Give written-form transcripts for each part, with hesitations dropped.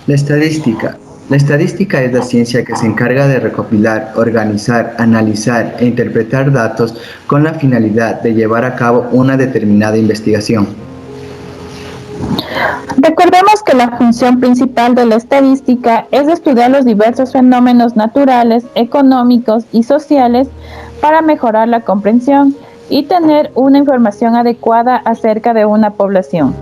La estadística. La estadística es la ciencia que se encarga de recopilar, organizar, analizar e interpretar datos con la finalidad de llevar a cabo una determinada investigación. Recordemos que la función principal de la estadística es estudiar los diversos fenómenos naturales, económicos y sociales para mejorar la comprensión y tener una información adecuada acerca de una población.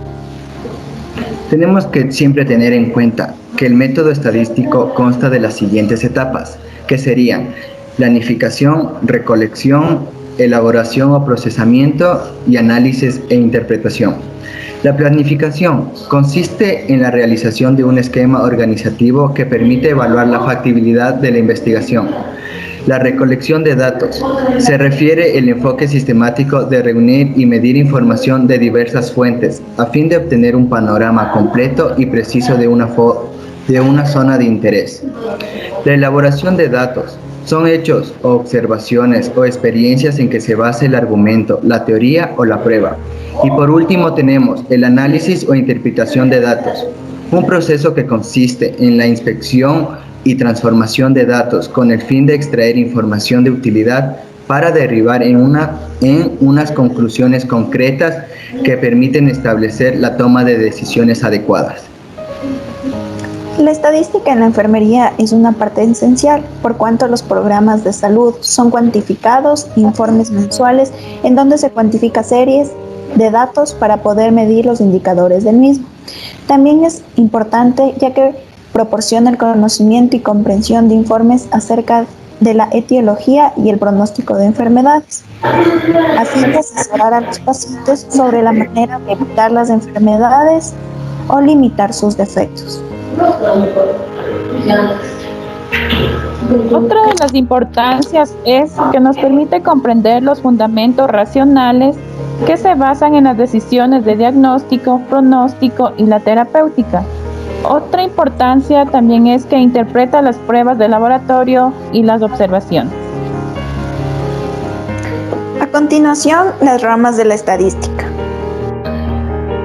Tenemos que siempre tener en cuenta que el método estadístico consta de las siguientes etapas, que serían planificación, recolección, elaboración o procesamiento y análisis e interpretación. La planificación consiste en la realización de un esquema organizativo que permite evaluar la factibilidad de la investigación. La recolección de datos se refiere al enfoque sistemático de reunir y medir información de diversas fuentes a fin de obtener un panorama completo y preciso de una zona de interés. La elaboración de datos son hechos o observaciones o experiencias en que se basa el argumento, la teoría o la prueba. Y por último tenemos el análisis o interpretación de datos, un proceso que consiste en la inspección y transformación de datos con el fin de extraer información de utilidad para derivar en unas conclusiones concretas que permiten establecer la toma de decisiones adecuadas. La estadística en la enfermería es una parte esencial, por cuanto los programas de salud son cuantificados, informes mensuales en donde se cuantifica series de datos para poder medir los indicadores del mismo. También es importante ya que proporciona el conocimiento y comprensión de informes acerca de la etiología y el pronóstico de enfermedades, a fin de asesorar a los pacientes sobre la manera de evitar las enfermedades o limitar sus defectos. Otra de las importancias es que nos permite comprender los fundamentos racionales que se basan en las decisiones de diagnóstico, pronóstico y la terapéutica. Otra importancia también es que interpreta las pruebas de laboratorio y las observaciones. A continuación, las ramas de la estadística.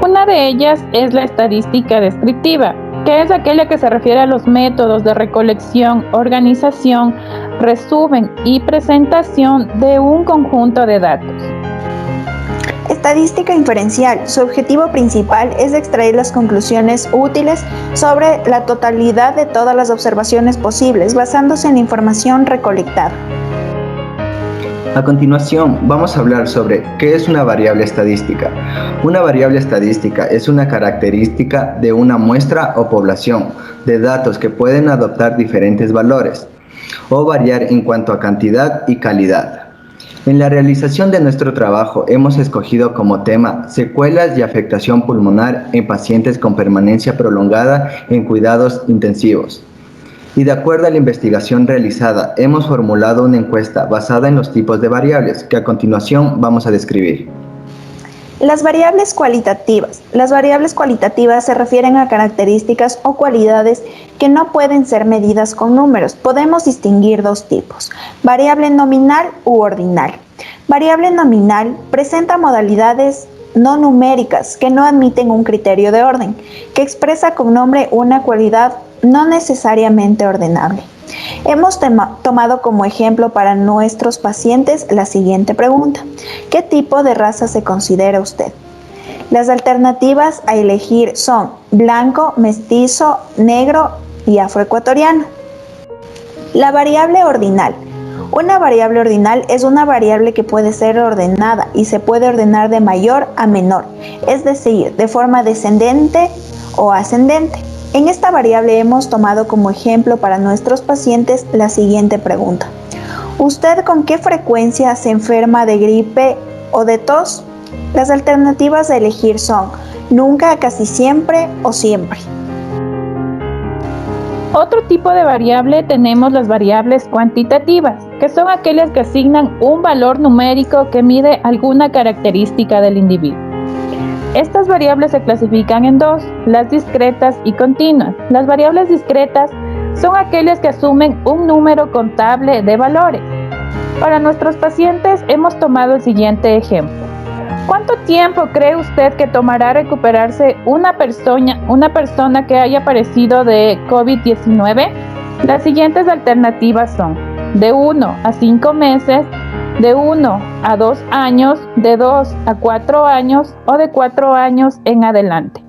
Una de ellas es la estadística descriptiva, que es aquella que se refiere a los métodos de recolección, organización, resumen y presentación de un conjunto de datos. Estadística inferencial. Su objetivo principal es extraer las conclusiones útiles sobre la totalidad de todas las observaciones posibles, basándose en la información recolectada. A continuación, vamos a hablar sobre qué es una variable estadística. Una variable estadística es una característica de una muestra o población de datos que pueden adoptar diferentes valores o variar en cuanto a cantidad y calidad. En la realización de nuestro trabajo hemos escogido como tema secuelas y afectación pulmonar en pacientes con permanencia prolongada en cuidados intensivos. Y de acuerdo a la investigación realizada, hemos formulado una encuesta basada en los tipos de variables que a continuación vamos a describir. Las variables cualitativas. Las variables cualitativas se refieren a características o cualidades que no pueden ser medidas con números. Podemos distinguir dos tipos: variable nominal u ordinal. Variable nominal presenta modalidades no numéricas que no admiten un criterio de orden, que expresa con nombre una cualidad no necesariamente ordenable. Hemos tomado como ejemplo para nuestros pacientes la siguiente pregunta: ¿qué tipo de raza se considera usted? Las alternativas a elegir son blanco, mestizo, negro y afroecuatoriano. La variable ordinal. Una variable ordinal es una variable que puede ser ordenada y se puede ordenar de mayor a menor, es decir, de forma descendente o ascendente. En esta variable hemos tomado como ejemplo para nuestros pacientes la siguiente pregunta: ¿usted con qué frecuencia se enferma de gripe o de tos? Las alternativas a elegir son nunca, casi siempre o siempre. Otro tipo de variable tenemos las variables cuantitativas, que son aquellas que asignan un valor numérico que mide alguna característica del individuo. Estas variables se clasifican en dos: las discretas y continuas. Las variables discretas son aquellas que asumen un número contable de valores. Para nuestros pacientes hemos tomado el siguiente ejemplo: ¿Cuánto tiempo cree usted que tomará recuperarse una persona que haya padecido de COVID-19? Las siguientes alternativas son de 1 a 5 meses, de 1 a 2 años, de 2 a 4 años o de 4 años en adelante.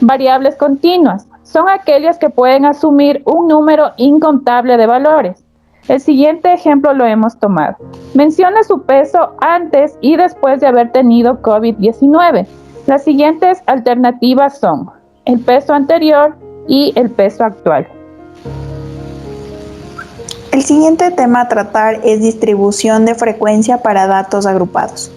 Variables continuas son aquellas que pueden asumir un número incontable de valores. El siguiente ejemplo lo hemos tomado. Mencione su peso antes y después de haber tenido COVID-19. Las siguientes alternativas son el peso anterior y el peso actual. El siguiente tema a tratar es distribución de frecuencia para datos agrupados.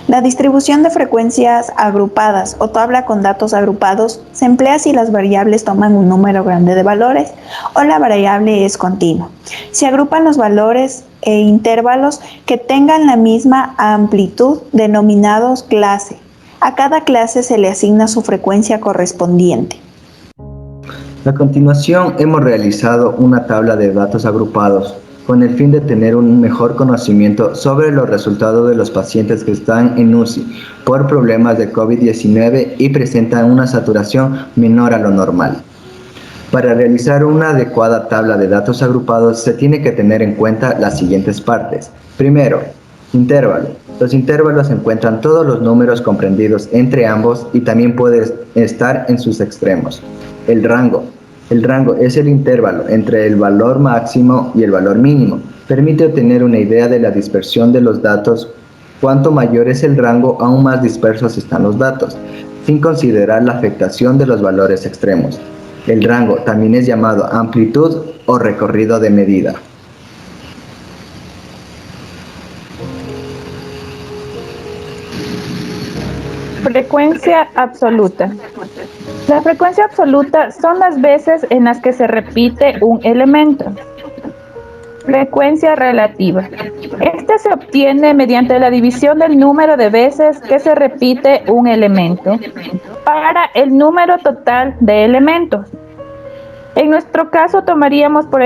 La distribución de frecuencias agrupadas o tabla con datos agrupados se emplea si las variables toman un número grande de valores o la variable es continua. Se agrupan los valores e intervalos que tengan la misma amplitud, denominados clase. A cada clase se le asigna su frecuencia correspondiente. A continuación, hemos realizado una tabla de datos agrupados con el fin de tener un mejor conocimiento sobre los resultados de los pacientes que están en UCI por problemas de COVID-19 y presentan una saturación menor a lo normal. Para realizar una adecuada tabla de datos agrupados se tiene que tener en cuenta las siguientes partes. Primero, intervalo. Los intervalos encuentran todos los números comprendidos entre ambos y también puede estar en sus extremos. El rango. El rango es el intervalo entre el valor máximo y el valor mínimo. Permite obtener una idea de la dispersión de los datos. Cuanto mayor es el rango, aún más dispersos están los datos, sin considerar la afectación de los valores extremos. El rango también es llamado amplitud o recorrido de medida. Frecuencia absoluta. La frecuencia absoluta son las veces en las que se repite un elemento. Frecuencia relativa. Esta se obtiene mediante la división del número de veces que se repite un elemento para el número total de elementos. En nuestro caso tomaríamos por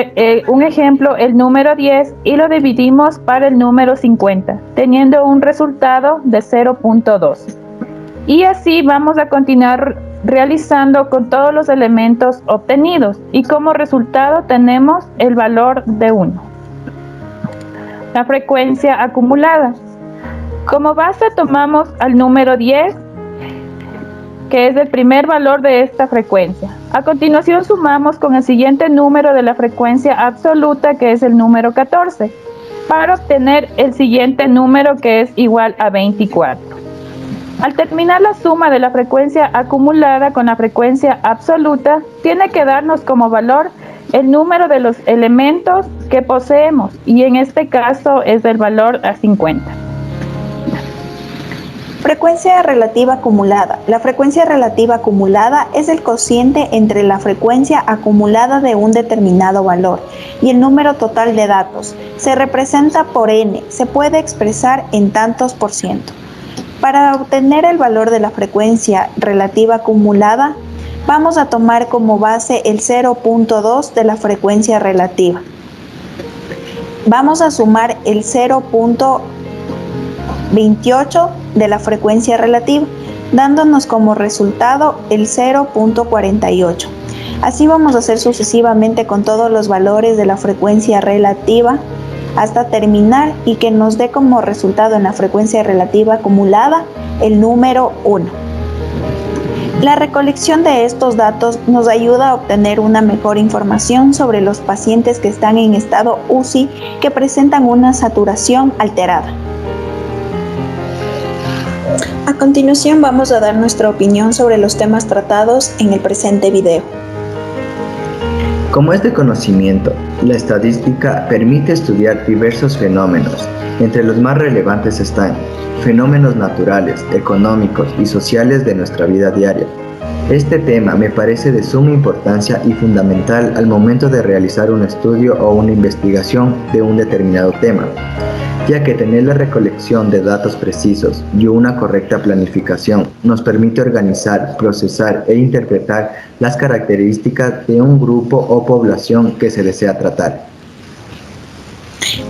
un ejemplo el número 10 y lo dividimos para el número 50, teniendo un resultado de 0.2. Y así vamos a continuar realizando con todos los elementos obtenidos y como resultado tenemos el valor de 1. La frecuencia acumulada. Como base tomamos al número 10, que es el primer valor de esta frecuencia. A continuación sumamos con el siguiente número de la frecuencia absoluta, que es el número 14, para obtener el siguiente número, que es igual a 24. Al terminar la suma de la frecuencia acumulada con la frecuencia absoluta, tiene que darnos como valor el número de los elementos que poseemos, y en este caso es el valor a 50. Frecuencia relativa acumulada. La frecuencia relativa acumulada es el cociente entre la frecuencia acumulada de un determinado valor y el número total de datos. Se representa por n, se puede expresar en tantos por ciento. Para obtener el valor de la frecuencia relativa acumulada, vamos a tomar como base el 0.2 de la frecuencia relativa. Vamos a sumar el 0.28 de la frecuencia relativa, dándonos como resultado el 0.48. Así vamos a hacer sucesivamente con todos los valores de la frecuencia relativa hasta terminar y que nos dé como resultado en la frecuencia relativa acumulada el número 1. La recolección de estos datos nos ayuda a obtener una mejor información sobre los pacientes que están en estado UCI que presentan una saturación alterada. A continuación vamos a dar nuestra opinión sobre los temas tratados en el presente video. Como es de conocimiento, la estadística permite estudiar diversos fenómenos. Entre los más relevantes están fenómenos naturales, económicos y sociales de nuestra vida diaria. Este tema me parece de suma importancia y fundamental al momento de realizar un estudio o una investigación de un determinado tema, ya que tener la recolección de datos precisos y una correcta planificación nos permite organizar, procesar e interpretar las características de un grupo o población que se desea tratar.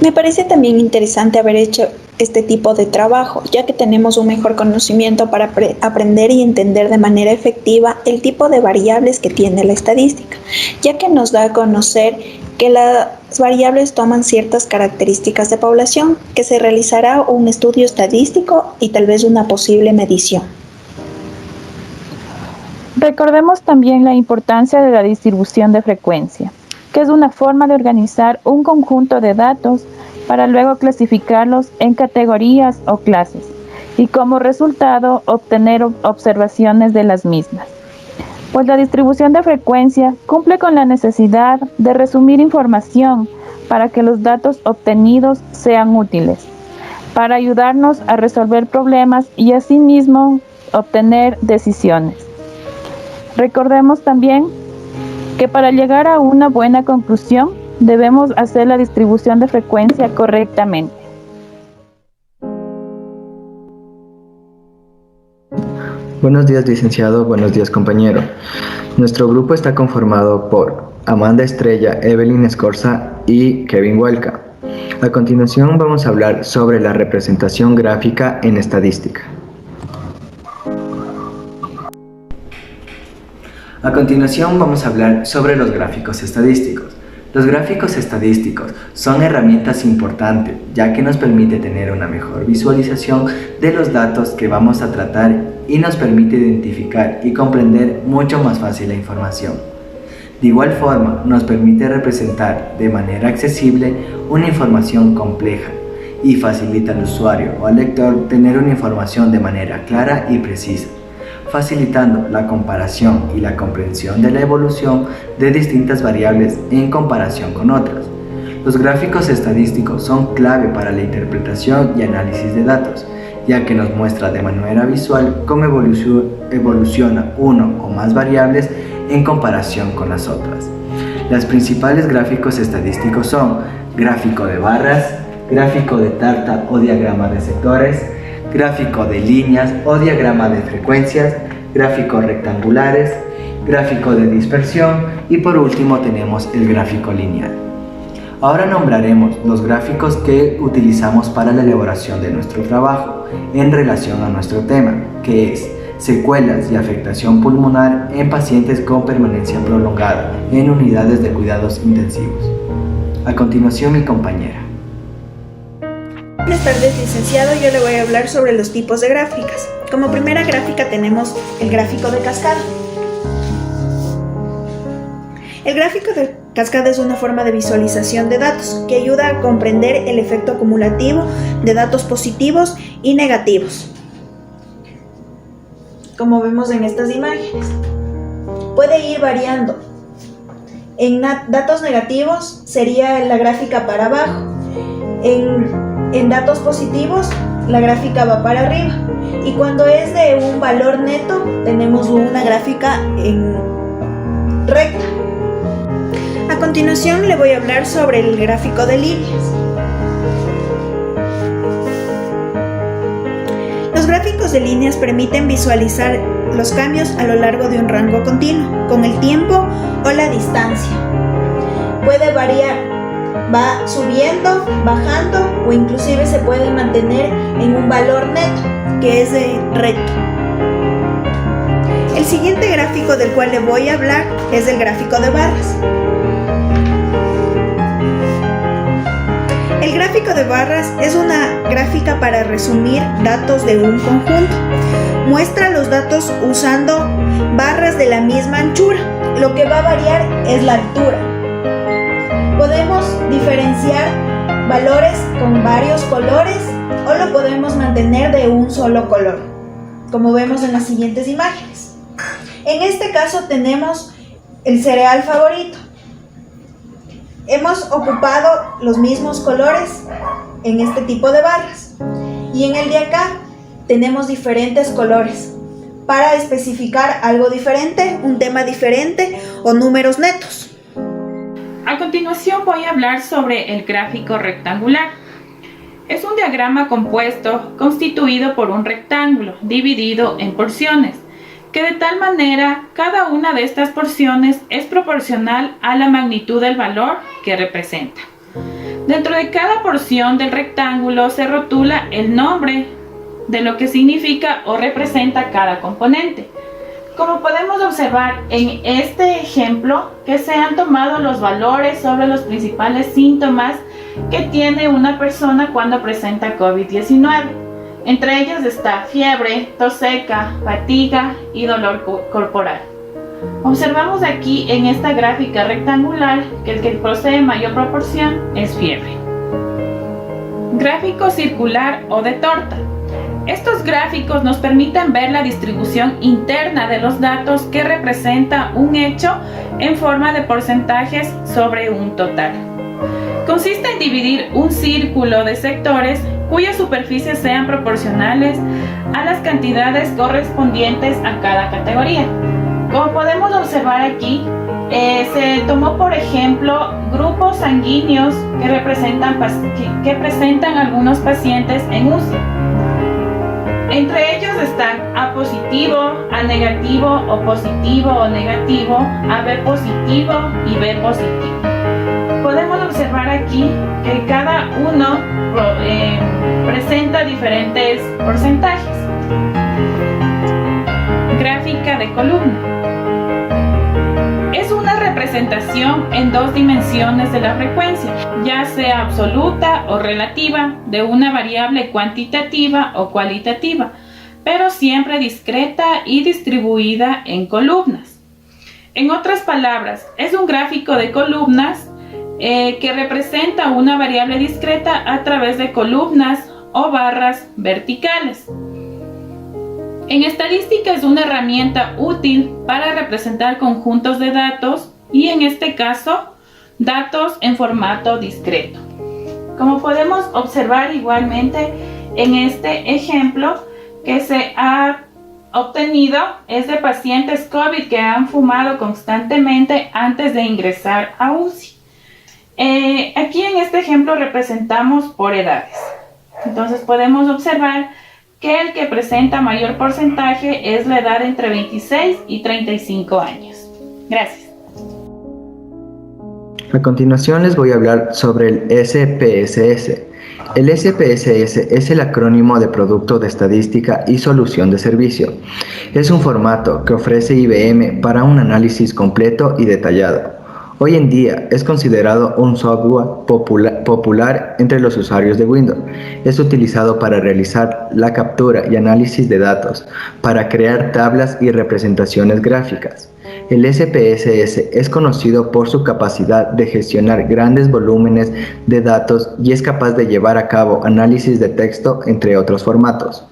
Me parece también interesante haber hecho este tipo de trabajo, ya que tenemos un mejor conocimiento para aprender y entender de manera efectiva el tipo de variables que tiene la estadística, ya que nos da a conocer que las variables toman ciertas características de población, que se realizará un estudio estadístico y tal vez una posible medición. Recordemos también la importancia de la distribución de frecuencia, que es una forma de organizar un conjunto de datos para luego clasificarlos en categorías o clases y como resultado obtener observaciones de las mismas. Pues la distribución de frecuencia cumple con la necesidad de resumir información para que los datos obtenidos sean útiles, para ayudarnos a resolver problemas y asimismo obtener decisiones. Recordemos también que para llegar a una buena conclusión debemos hacer la distribución de frecuencia correctamente. Buenos días, licenciado. Buenos días, compañero. Nuestro grupo está conformado por Amanda Estrella, Evelyn Escorza y Kevin Huelca. A continuación vamos a hablar sobre la representación gráfica en estadística. A continuación vamos a hablar sobre los gráficos estadísticos. Los gráficos estadísticos son herramientas importantes, ya que nos permite tener una mejor visualización de los datos que vamos a tratar y nos permite identificar y comprender mucho más fácil la información. De igual forma, nos permite representar de manera accesible una información compleja y facilita al usuario o al lector tener una información de manera clara y precisa, facilitando la comparación y la comprensión de la evolución de distintas variables en comparación con otras. Los gráficos estadísticos son clave para la interpretación y análisis de datos, ya que nos muestra de manera visual cómo evoluciona uno o más variables en comparación con las otras. Los principales gráficos estadísticos son gráfico de barras, gráfico de tarta o diagrama de sectores, gráfico de líneas o diagrama de frecuencias, gráficos rectangulares, gráfico de dispersión y por último tenemos el gráfico lineal. Ahora nombraremos los gráficos que utilizamos para la elaboración de nuestro trabajo en relación a nuestro tema, que es secuelas y afectación pulmonar en pacientes con permanencia prolongada en unidades de cuidados intensivos. A continuación, mi compañera. Buenas tardes, licenciado. Yo le voy a hablar sobre los tipos de gráficas. Como primera gráfica tenemos el gráfico de cascada. El gráfico de cascada es una forma de visualización de datos que ayuda a comprender el efecto acumulativo de datos positivos y negativos, como vemos en estas imágenes. Puede ir variando. En datos negativos sería la gráfica para abajo. En datos positivos, la gráfica va para arriba. Y cuando es de un valor neto, tenemos una gráfica en recta. A continuación, le voy a hablar sobre el gráfico de líneas. Los gráficos de líneas permiten visualizar los cambios a lo largo de un rango continuo, con el tiempo o la distancia. Puede variar. Va subiendo, bajando o inclusive se puede mantener en un valor neto, que es de recto. El siguiente gráfico del cual le voy a hablar es el gráfico de barras. El gráfico de barras es una gráfica para resumir datos de un conjunto. Muestra los datos usando barras de la misma anchura. Lo que va a variar es la altura. Podemos diferenciar valores con varios colores o lo podemos mantener de un solo color, como vemos en las siguientes imágenes. En este caso tenemos el cereal favorito. Hemos ocupado los mismos colores en este tipo de barras. Y en el de acá tenemos diferentes colores para especificar algo diferente, un tema diferente o números netos. A continuación voy a hablar sobre el gráfico rectangular. Es un diagrama compuesto constituido por un rectángulo dividido en porciones, que de tal manera cada una de estas porciones es proporcional a la magnitud del valor que representa. Dentro de cada porción del rectángulo se rotula el nombre de lo que significa o representa cada componente. Como podemos observar en este ejemplo, que se han tomado los valores sobre los principales síntomas que tiene una persona cuando presenta COVID-19. Entre ellos está fiebre, tos seca, fatiga y dolor corporal. Observamos aquí en esta gráfica rectangular que el que posee mayor proporción es fiebre. Gráfico circular o de torta. Estos gráficos nos permiten ver la distribución interna de los datos que representa un hecho en forma de porcentajes sobre un total. Consiste en dividir un círculo de sectores cuyas superficies sean proporcionales a las cantidades correspondientes a cada categoría. Como podemos observar aquí, se tomó por ejemplo grupos sanguíneos que presentan algunos pacientes en UCI. Entre ellos están A positivo, A negativo, O positivo o negativo, AB positivo y B positivo. Podemos observar aquí que cada uno presenta diferentes porcentajes. Gráfica de columna. Es una representación en dos dimensiones de la frecuencia, ya sea absoluta o relativa, de una variable cuantitativa o cualitativa, pero siempre discreta y distribuida en columnas. En otras palabras, es un gráfico de columnas que representa una variable discreta a través de columnas o barras verticales. En estadística es una herramienta útil para representar conjuntos de datos y en este caso, datos en formato discreto. Como podemos observar igualmente en este ejemplo que se ha obtenido es de pacientes COVID que han fumado constantemente antes de ingresar a UCI. Aquí en este ejemplo representamos por edades. Entonces podemos observar que el que presenta mayor porcentaje es la edad entre 26 y 35 años. Gracias. A continuación les voy a hablar sobre el SPSS. El SPSS es el acrónimo de Producto de Estadística y Solución de Servicio. Es un formato que ofrece IBM para un análisis completo y detallado. Hoy en día es considerado un software popular entre los usuarios de Windows. Es utilizado para realizar la captura y análisis de datos, para crear tablas y representaciones gráficas. El SPSS es conocido por su capacidad de gestionar grandes volúmenes de datos y es capaz de llevar a cabo análisis de texto, entre otros formatos.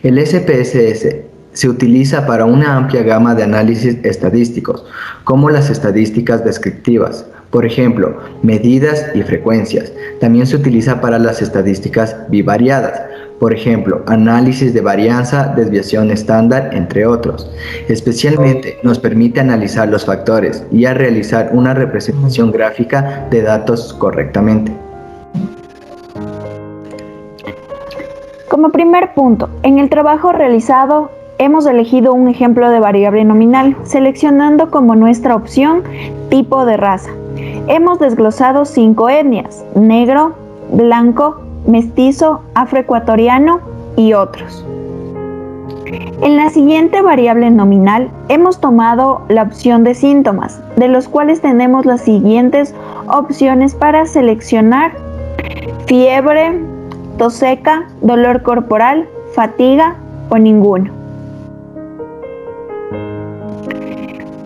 El SPSS se utiliza para una amplia gama de análisis estadísticos, como las estadísticas descriptivas, por ejemplo, medidas y frecuencias. También se utiliza para las estadísticas bivariadas, por ejemplo, análisis de varianza, desviación estándar, entre otros. Especialmente nos permite analizar los factores y a realizar una representación gráfica de datos correctamente. Como primer punto, en el trabajo realizado hemos elegido un ejemplo de variable nominal, seleccionando como nuestra opción tipo de raza. Hemos desglosado 5 etnias: negro, blanco, mestizo, afroecuatoriano y otros. En la siguiente variable nominal hemos tomado la opción de síntomas, de los cuales tenemos las siguientes opciones para seleccionar: fiebre, tos seca, dolor corporal, fatiga o ninguno.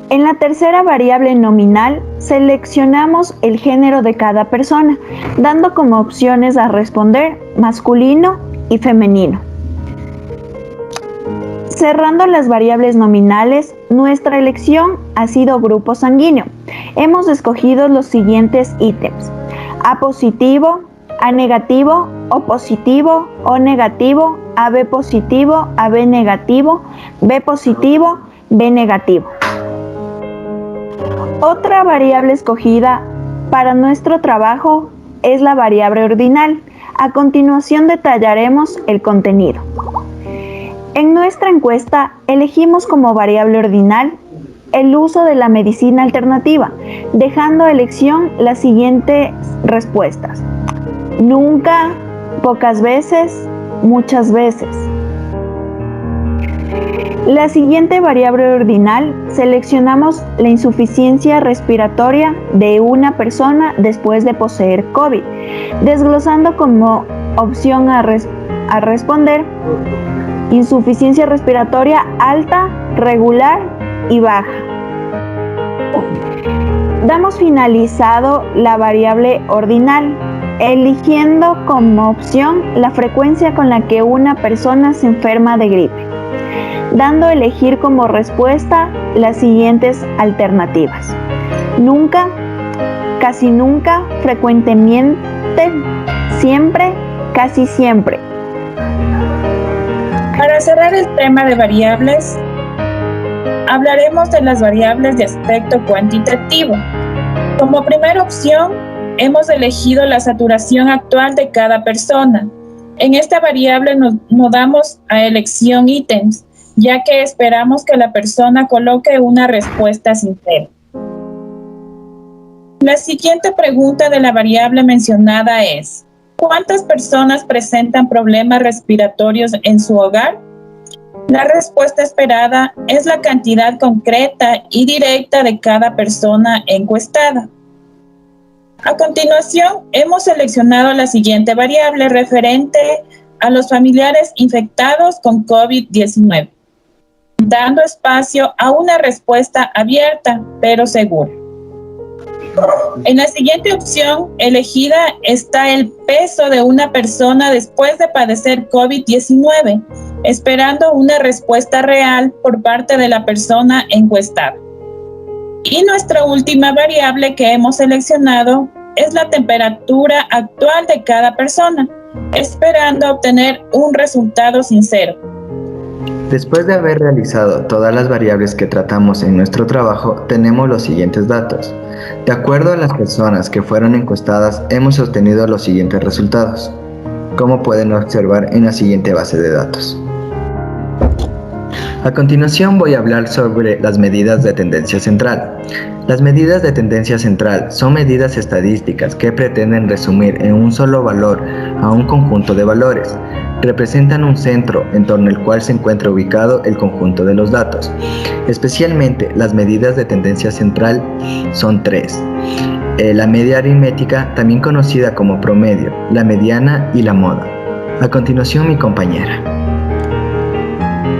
En la tercera variable nominal seleccionamos el género de cada persona, dando como opciones a responder masculino y femenino. Cerrando las variables nominales, nuestra elección ha sido grupo sanguíneo. Hemos escogido los siguientes ítems: A positivo, A negativo, O positivo, O negativo, AB positivo, AB negativo, B positivo, B negativo. Otra variable escogida para nuestro trabajo es la variable ordinal. A continuación detallaremos el contenido. En nuestra encuesta elegimos como variable ordinal el uso de la medicina alternativa, dejando a elección las siguientes respuestas: nunca, pocas veces, muchas veces. La siguiente variable ordinal, seleccionamos la insuficiencia respiratoria de una persona después de poseer COVID, desglosando como opción a responder insuficiencia respiratoria alta, regular y baja. Damos finalizado la variable ordinal, eligiendo como opción la frecuencia con la que una persona se enferma de gripe, dando a elegir como respuesta las siguientes alternativas: nunca, casi nunca, frecuentemente, siempre, casi siempre. Para cerrar el tema de variables, hablaremos de las variables de aspecto cuantitativo. Como primera opción, hemos elegido la saturación actual de cada persona. En esta variable nos damos a elección ítems, ya que esperamos que la persona coloque una respuesta sincera. La siguiente pregunta de la variable mencionada es: ¿cuántas personas presentan problemas respiratorios en su hogar? La respuesta esperada es la cantidad concreta y directa de cada persona encuestada. A continuación, hemos seleccionado la siguiente variable referente a los familiares infectados con COVID-19, dando espacio a una respuesta abierta, pero segura. En la siguiente opción elegida está el peso de una persona después de padecer COVID-19, esperando una respuesta real por parte de la persona encuestada. Y nuestra última variable que hemos seleccionado es la temperatura actual de cada persona, esperando obtener un resultado sincero. Después de haber realizado todas las variables que tratamos en nuestro trabajo, tenemos los siguientes datos. De acuerdo a las personas que fueron encuestadas, hemos obtenido los siguientes resultados, como pueden observar en la siguiente base de datos. A continuación voy a hablar sobre las medidas de tendencia central. Las medidas de tendencia central son medidas estadísticas que pretenden resumir en un solo valor a un conjunto de valores. Representan un centro en torno al cual se encuentra ubicado el conjunto de los datos. Especialmente las medidas de tendencia central son tres: la media aritmética, también conocida como promedio, la mediana y la moda. A continuación, mi compañera.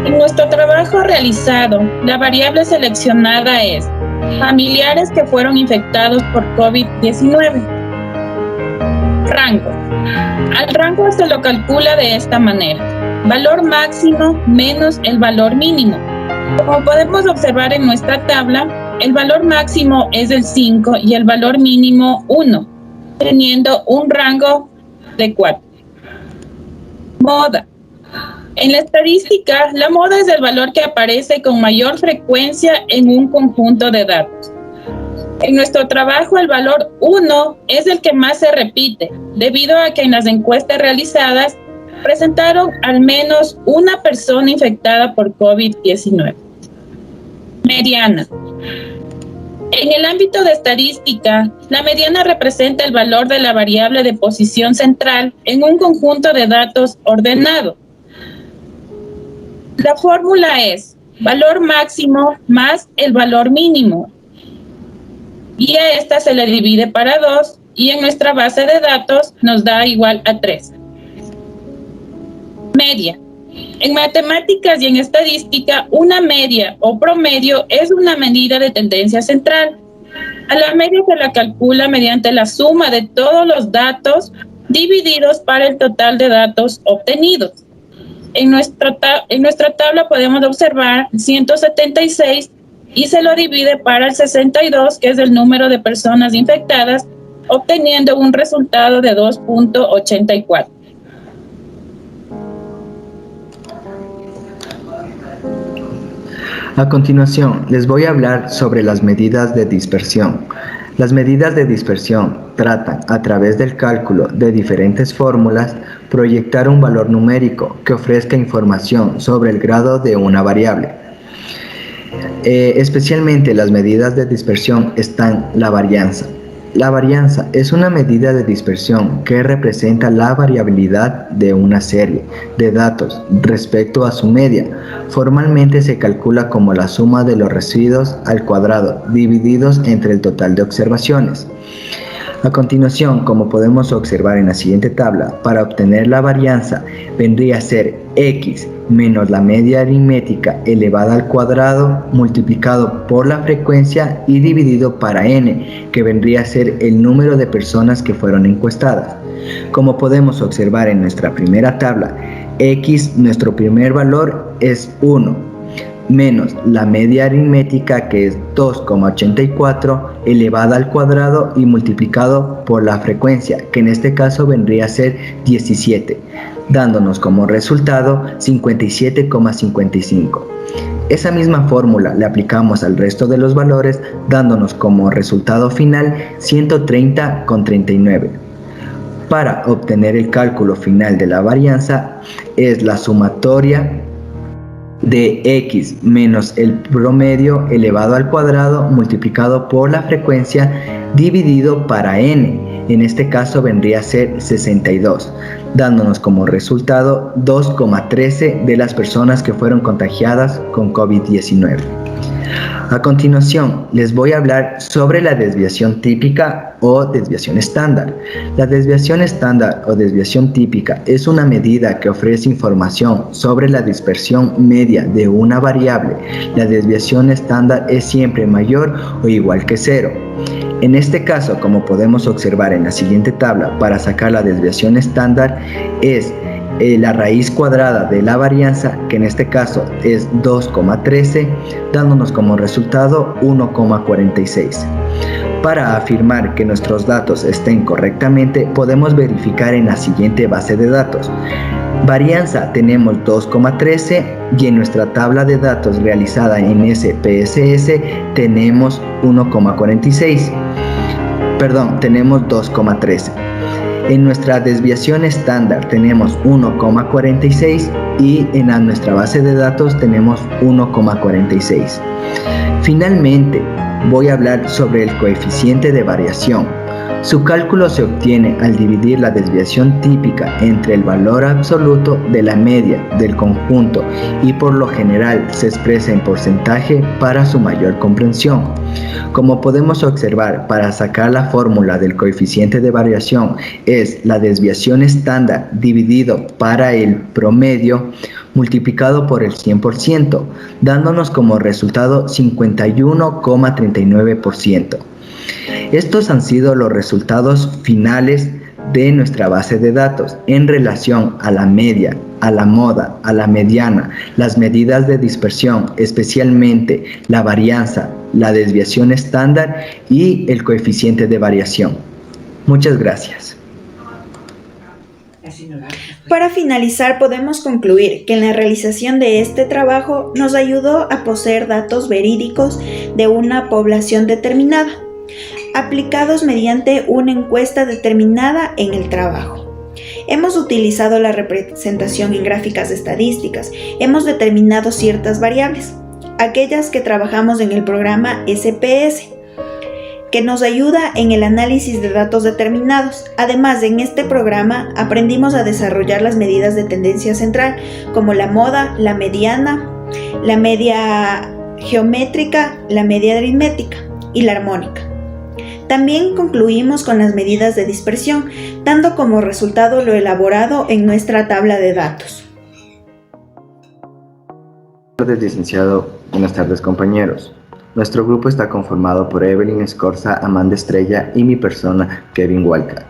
En nuestro trabajo realizado, la variable seleccionada es familiares que fueron infectados por COVID-19. Rango. Al rango se lo calcula de esta manera: valor máximo menos el valor mínimo. Como podemos observar en nuestra tabla, el valor máximo es el 5 y el valor mínimo 1, teniendo un rango de 4. Moda. En la estadística, la moda es el valor que aparece con mayor frecuencia en un conjunto de datos. En nuestro trabajo, el valor 1 es el que más se repite, debido a que en las encuestas realizadas presentaron al menos una persona infectada por COVID-19. Mediana. En el ámbito de estadística, la mediana representa el valor de la variable de posición central en un conjunto de datos ordenado. La fórmula es valor máximo más el valor mínimo, y a esta se le divide para 2, y en nuestra base de datos nos da igual a 3. Media. En matemáticas y en estadística, una media o promedio es una medida de tendencia central. A la media se la calcula mediante la suma de todos los datos divididos para el total de datos obtenidos. En nuestra tabla podemos observar 176 y se lo divide para el 62, que es el número de personas infectadas, obteniendo un resultado de 2.84. A continuación, les voy a hablar sobre las medidas de dispersión. Las medidas de dispersión tratan, a través del cálculo de diferentes fórmulas, proyectar un valor numérico que ofrezca información sobre el grado de una variable. Especialmente las medidas de dispersión están la varianza. La varianza es una medida de dispersión que representa la variabilidad de una serie de datos respecto a su media. Formalmente se calcula como la suma de los residuos al cuadrado divididos entre el total de observaciones. A continuación, como podemos observar en la siguiente tabla, para obtener la varianza vendría a ser x menos la media aritmética elevada al cuadrado multiplicado por la frecuencia y dividido para n, que vendría a ser el número de personas que fueron encuestadas. Como podemos observar en nuestra primera tabla, x, nuestro primer valor es 1. Menos la media aritmética, que es 2,84 elevada al cuadrado y multiplicado por la frecuencia, que en este caso vendría a ser 17, dándonos como resultado 57,55. Esa misma fórmula la aplicamos al resto de los valores, dándonos como resultado final 130,39. Para obtener el cálculo final de la varianza es la sumatoria de x menos el promedio elevado al cuadrado multiplicado por la frecuencia dividido para n. En este caso vendría a ser 62, dándonos como resultado 2,13 de las personas que fueron contagiadas con COVID-19. A continuación, les voy a hablar sobre la desviación típica o desviación estándar. La desviación estándar o desviación típica es una medida que ofrece información sobre la dispersión media de una variable. La desviación estándar es siempre mayor o igual que 0. En este caso, como podemos observar en la siguiente tabla, para sacar la desviación estándar es la raíz cuadrada de la varianza, que en este caso es 2,13, dándonos como resultado 1,46. Para afirmar que nuestros datos estén correctamente, podemos verificar en la siguiente base de datos. Varianza tenemos 2,13 y en nuestra tabla de datos realizada en SPSS tenemos 1,46. Tenemos 2,13. En nuestra desviación estándar tenemos 1,46 y en nuestra base de datos tenemos 1,46. Finalmente, voy a hablar sobre el coeficiente de variación. Su cálculo se obtiene al dividir la desviación típica entre el valor absoluto de la media del conjunto y por lo general se expresa en porcentaje para su mayor comprensión. Como podemos observar, para sacar la fórmula del coeficiente de variación es la desviación estándar dividido para el promedio multiplicado por el 100%, dándonos como resultado 51,39%. Estos han sido los resultados finales de nuestra base de datos en relación a la media, a la moda, a la mediana, las medidas de dispersión, especialmente la varianza, la desviación estándar y el coeficiente de variación. Muchas gracias. Para finalizar, podemos concluir que en la realización de este trabajo nos ayudó a poseer datos verídicos de una población determinada, aplicados mediante una encuesta determinada en el trabajo. Hemos utilizado la representación en gráficas estadísticas, hemos determinado ciertas variables, aquellas que trabajamos en el programa SPS, que nos ayuda en el análisis de datos determinados. Además, en este programa aprendimos a desarrollar las medidas de tendencia central, como la moda, la mediana, la media geométrica, la media aritmética y la armónica. También concluimos con las medidas de dispersión, dando como resultado lo elaborado en nuestra tabla de datos. Buenas tardes, licenciado. Buenas tardes, compañeros. Nuestro grupo está conformado por Evelyn Escorza, Amanda Estrella y mi persona, Kevin Walcott.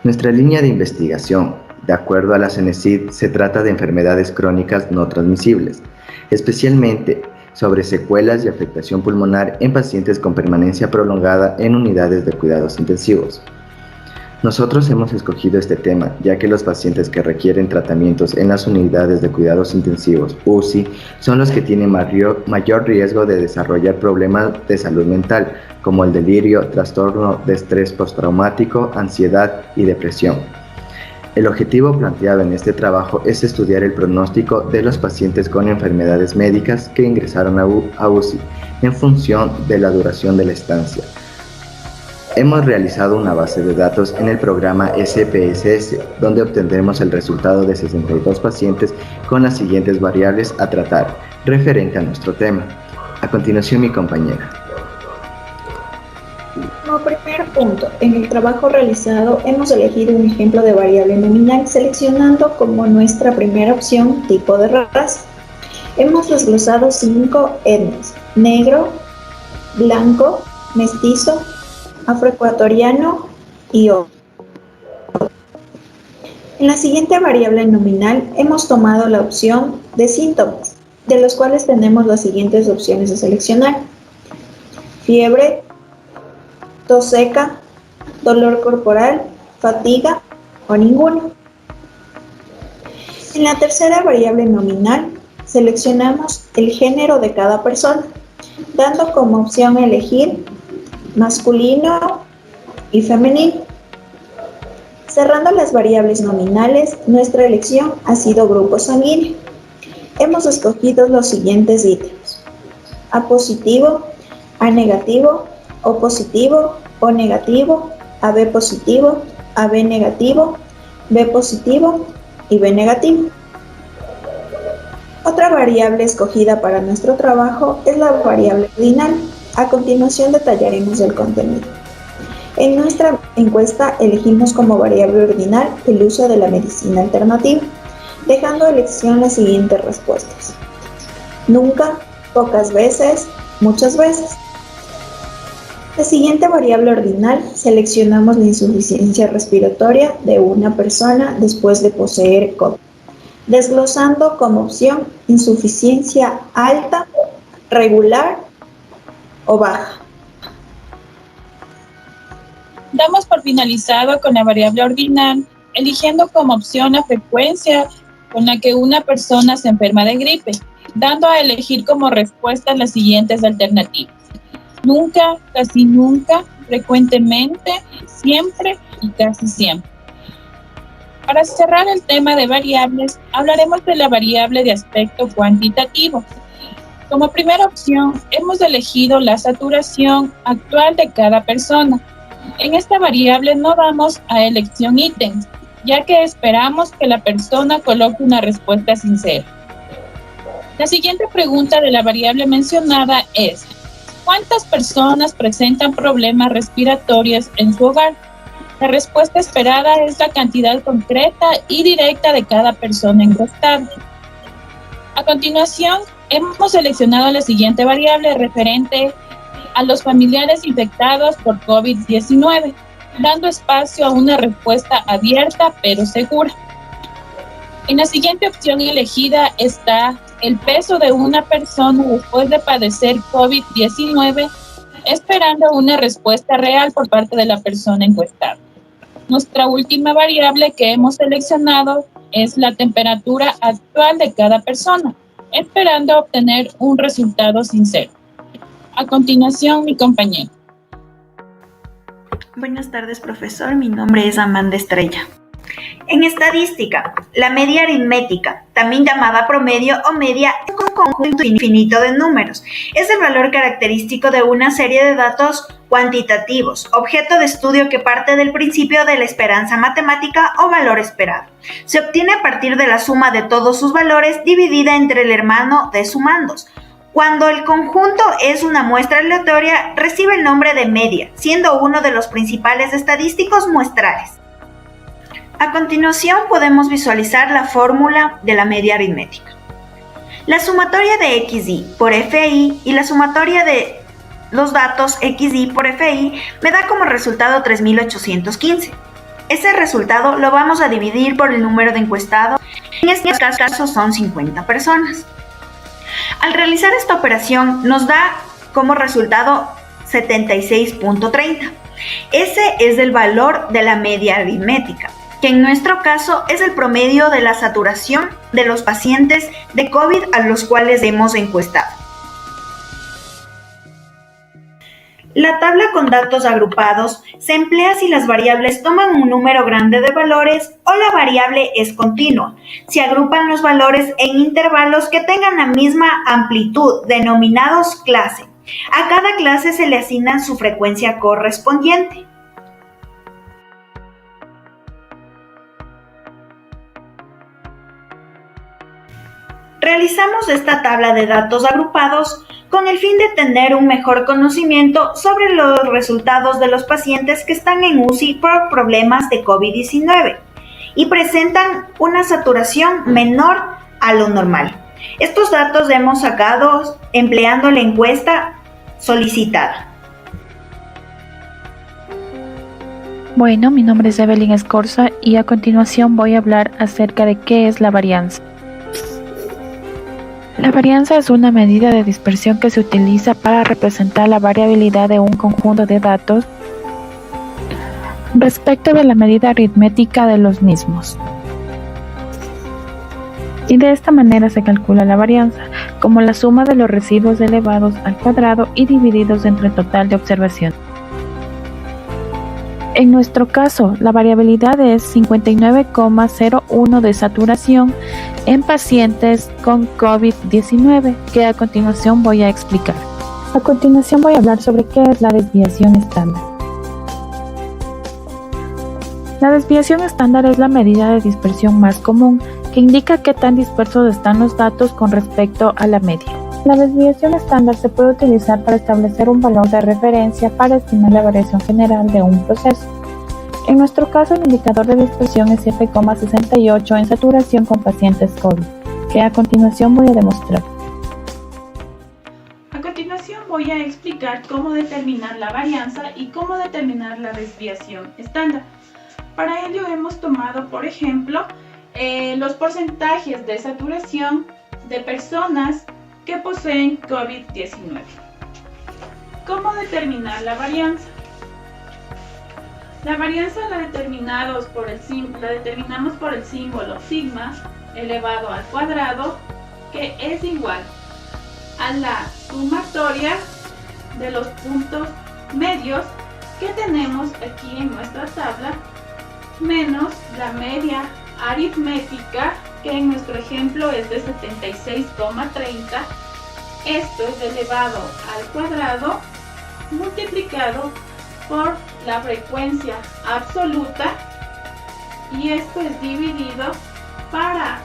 Nuestra línea de investigación, de acuerdo a la CENESID, se trata de enfermedades crónicas no transmisibles, especialmente sobre secuelas y afectación pulmonar en pacientes con permanencia prolongada en unidades de cuidados intensivos. Nosotros hemos escogido este tema ya que los pacientes que requieren tratamientos en las unidades de cuidados intensivos, UCI, son los que tienen mayor riesgo de desarrollar problemas de salud mental, como el delirio, trastorno de estrés postraumático, ansiedad y depresión. El objetivo planteado en este trabajo es estudiar el pronóstico de los pacientes con enfermedades médicas que ingresaron a UCI en función de la duración de la estancia. Hemos realizado una base de datos en el programa SPSS, donde obtendremos el resultado de 62 pacientes con las siguientes variables a tratar, referente a nuestro tema. A continuación, mi compañera. Como primer punto, en el trabajo realizado hemos elegido un ejemplo de variable nominal seleccionando como nuestra primera opción tipo de raza. Hemos desglosado 5 etnias: negro, blanco, mestizo, afroecuatoriano y otro. En la siguiente variable nominal hemos tomado la opción de síntomas, de los cuales tenemos las siguientes opciones a seleccionar: fiebre, tos seca, dolor corporal, fatiga o ninguno. En la tercera variable nominal seleccionamos el género de cada persona, dando como opción a elegir masculino y femenino. Cerrando las variables nominales, nuestra elección ha sido grupo sanguíneo. Hemos escogido los siguientes ítems: A positivo, A negativo, O positivo, O negativo, AB positivo, AB negativo, B positivo y B negativo. Otra variable escogida para nuestro trabajo es la variable ordinal. A continuación detallaremos el contenido. En nuestra encuesta elegimos como variable ordinal el uso de la medicina alternativa, dejando a elección las siguientes respuestas: nunca, pocas veces, muchas veces. La siguiente variable ordinal seleccionamos la insuficiencia respiratoria de una persona después de poseer COVID, desglosando como opción insuficiencia alta, regular o baja. Damos por finalizado con la variable ordinal, eligiendo como opción la frecuencia con la que una persona se enferma de gripe, dando a elegir como respuesta las siguientes alternativas: nunca, casi nunca, frecuentemente, siempre y casi siempre. Para cerrar el tema de variables, hablaremos de la variable de aspecto cuantitativo. Como primera opción, hemos elegido la saturación actual de cada persona. En esta variable no damos a elección ítems, ya que esperamos que la persona coloque una respuesta sincera. La siguiente pregunta de la variable mencionada es: ¿cuántas personas presentan problemas respiratorios en su hogar? La respuesta esperada es la cantidad concreta y directa de cada persona encuestada. A continuación, hemos seleccionado la siguiente variable referente a los familiares infectados por COVID-19, dando espacio a una respuesta abierta pero segura. En la siguiente opción elegida está el peso de una persona después de padecer COVID-19, esperando una respuesta real por parte de la persona encuestada. Nuestra última variable que hemos seleccionado es la temperatura actual de cada persona, esperando obtener un resultado sincero. A continuación, mi compañero. Buenas tardes, profesor. Mi nombre es Amanda Estrella. En estadística, la media aritmética, también llamada promedio o media, es un conjunto infinito de números. Es el valor característico de una serie de datos cuantitativos, objeto de estudio que parte del principio de la esperanza matemática o valor esperado. Se obtiene a partir de la suma de todos sus valores dividida entre el hermano de sumandos. Cuando el conjunto es una muestra aleatoria, recibe el nombre de media, siendo uno de los principales estadísticos muestrales. A continuación podemos visualizar la fórmula de la media aritmética. La sumatoria de XY por FI y la sumatoria de los datos XY por FI me da como resultado 3.815. Ese resultado lo vamos a dividir por el número de encuestados, en este caso son 50 personas. Al realizar esta operación nos da como resultado 76.30. Ese es el valor de la media aritmética, que en nuestro caso es el promedio de la saturación de los pacientes de COVID a los cuales hemos encuestado. La tabla con datos agrupados se emplea si las variables toman un número grande de valores o la variable es continua. Se agrupan los valores en intervalos que tengan la misma amplitud, denominados clase. A cada clase se le asigna su frecuencia correspondiente. Realizamos esta tabla de datos agrupados con el fin de tener un mejor conocimiento sobre los resultados de los pacientes que están en UCI por problemas de COVID-19 y presentan una saturación menor a lo normal. Estos datos hemos sacado empleando la encuesta solicitada. Bueno, mi nombre es Evelyn Escorza y a continuación voy a hablar acerca de qué es la varianza. La varianza es una medida de dispersión que se utiliza para representar la variabilidad de un conjunto de datos respecto de la medida aritmética de los mismos. Y de esta manera se calcula la varianza como la suma de los residuos elevados al cuadrado y divididos entre el total de observación. En nuestro caso, la variabilidad es 59,01 de saturación en pacientes con COVID-19, que a continuación voy a explicar. A continuación voy a hablar sobre qué es la desviación estándar. La desviación estándar es la medida de dispersión más común que indica qué tan dispersos están los datos con respecto a la media. La desviación estándar se puede utilizar para establecer un valor de referencia para estimar la variación general de un proceso. En nuestro caso, el indicador de dispersión es 7,68 en saturación con pacientes COVID, que a continuación voy a demostrar. A continuación voy a explicar cómo determinar la varianza y cómo determinar la desviación estándar. Para ello hemos tomado, por ejemplo, los porcentajes de saturación de personas que poseen COVID-19. ¿Cómo determinar la varianza? La varianza la determinamos por el símbolo sigma elevado al cuadrado, que es igual a la sumatoria de los puntos medios que tenemos aquí en nuestra tabla, menos la media aritmética, que en nuestro ejemplo es de 76,30. Esto es elevado al cuadrado multiplicado por la frecuencia absoluta, y esto es dividido para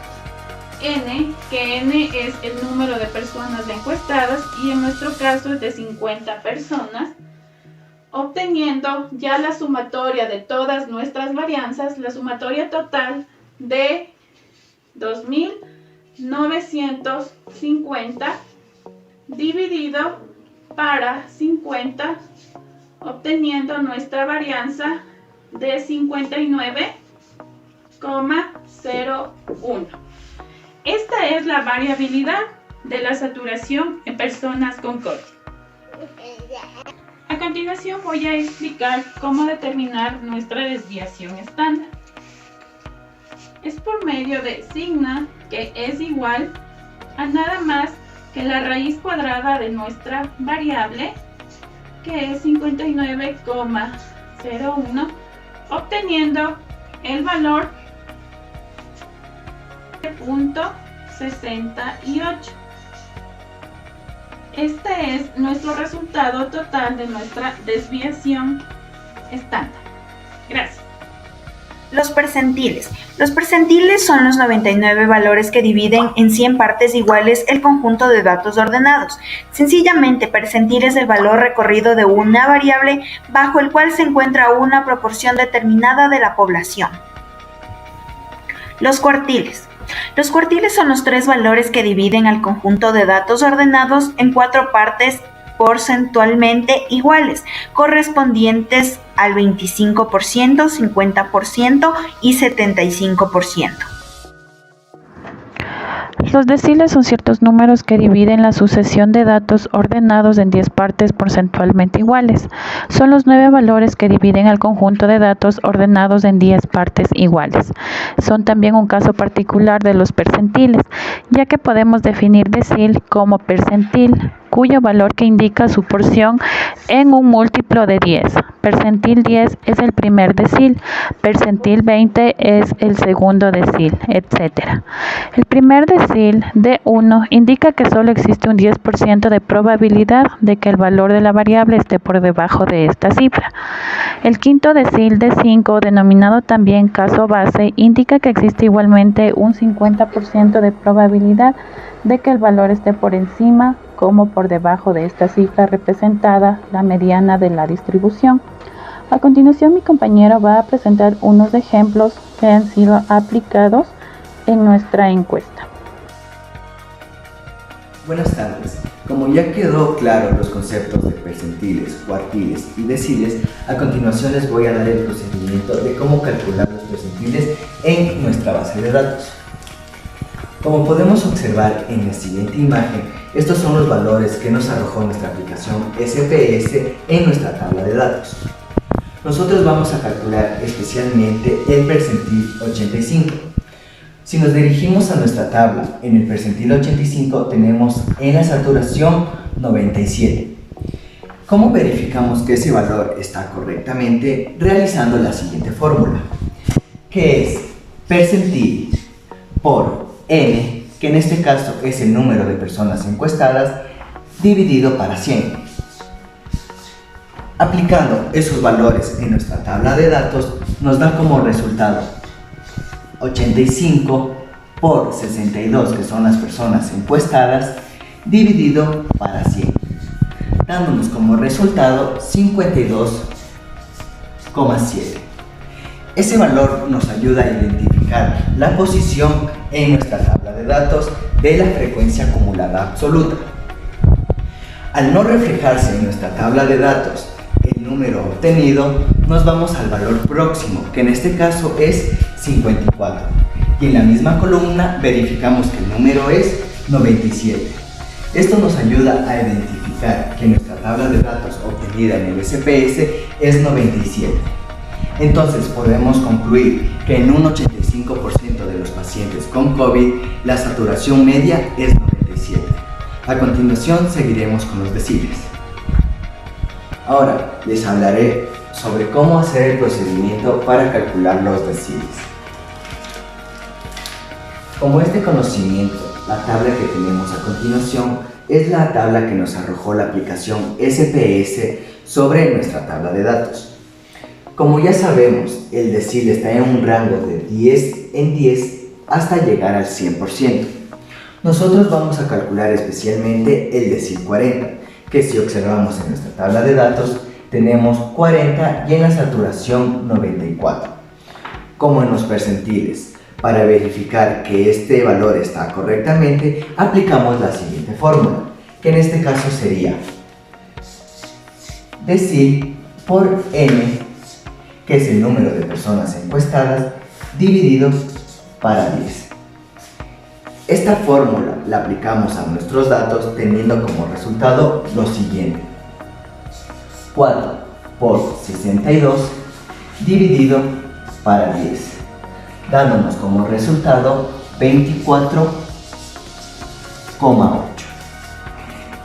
n, que n es el número de personas encuestadas y en nuestro caso es de 50 personas, obteniendo ya la sumatoria de todas nuestras varianzas, la sumatoria total de 2.950 dividido para 50, obteniendo nuestra varianza de 59,01. Esta es la variabilidad de la saturación en personas con COVID. A continuación voy a explicar cómo determinar nuestra desviación estándar. Es por medio de sigma, que es igual a nada más que la raíz cuadrada de nuestra variable, que es 59,01, obteniendo el valor de 0.68. Este es nuestro resultado total de nuestra desviación estándar. Gracias. Los percentiles. Los percentiles son los 99 valores que dividen en 100 partes iguales el conjunto de datos ordenados. Sencillamente, percentil es el valor recorrido de una variable bajo el cual se encuentra una proporción determinada de la población. Los cuartiles. Los cuartiles son los 3 valores que dividen al conjunto de datos ordenados en 4 partes porcentualmente iguales, correspondientes al 25%, 50% y 75%. Los deciles son ciertos números que dividen la sucesión de datos ordenados en 10 partes porcentualmente iguales. Son los 9 valores que dividen al conjunto de datos ordenados en 10 partes iguales. Son también un caso particular de los percentiles, ya que podemos definir decil como percentil, cuyo valor que indica su porción en un múltiplo de 10. Percentil 10 es el primer decil, percentil 20 es el segundo decil, etc. El primer decil de 1 indica que solo existe un 10% de probabilidad de que el valor de la variable esté por debajo de esta cifra. El quinto decil de 5, denominado también caso base, indica que existe igualmente un 50% de probabilidad de que el valor esté por encima como por debajo de esta cifra representada, la mediana de la distribución. A continuación, mi compañero va a presentar unos ejemplos que han sido aplicados en nuestra encuesta. Buenas tardes. Como ya quedó claro los conceptos de percentiles, cuartiles y deciles, a continuación les voy a dar el procedimiento de cómo calcular los percentiles en nuestra base de datos. Como podemos observar en la siguiente imagen, estos son los valores que nos arrojó nuestra aplicación SPS en nuestra tabla de datos. Nosotros vamos a calcular especialmente el percentil 85. Si nos dirigimos a nuestra tabla, en el percentil 85 tenemos en la saturación 97. ¿Cómo verificamos que ese valor está correctamente? Realizando la siguiente fórmula, que es percentil por N, que en este caso es el número de personas encuestadas, dividido para 100. Aplicando esos valores en nuestra tabla de datos, nos da como resultado 85 por 62, que son las personas encuestadas, dividido para 100, dándonos como resultado 52,7. Ese valor nos ayuda a identificar la posición en nuestra tabla de datos de la frecuencia acumulada absoluta. Al no reflejarse en nuestra tabla de datos el número obtenido, nos vamos al valor próximo, que en este caso es 54. Y en la misma columna verificamos que el número es 97. Esto nos ayuda a identificar que nuestra tabla de datos obtenida en el SPS es 97. Entonces podemos concluir que en un 85% de los pacientes con COVID la saturación media es 97. A continuación seguiremos con los deciles. Ahora les hablaré sobre cómo hacer el procedimiento para calcular los deciles. Como este conocimiento, la tabla que tenemos a continuación es la tabla que nos arrojó la aplicación SPS sobre nuestra tabla de datos. Como ya sabemos, el decil está en un rango de 10 en 10 hasta llegar al 100%. Nosotros vamos a calcular especialmente el decil 40, que si observamos en nuestra tabla de datos, tenemos 40 y en la saturación 94. Como en los percentiles, para verificar que este valor está correctamente, aplicamos la siguiente fórmula, que en este caso sería decil por N, que es el número de personas encuestadas, dividido para 10. Esta fórmula la aplicamos a nuestros datos teniendo como resultado lo siguiente: 4 por 62 dividido para 10, dándonos como resultado 24,8.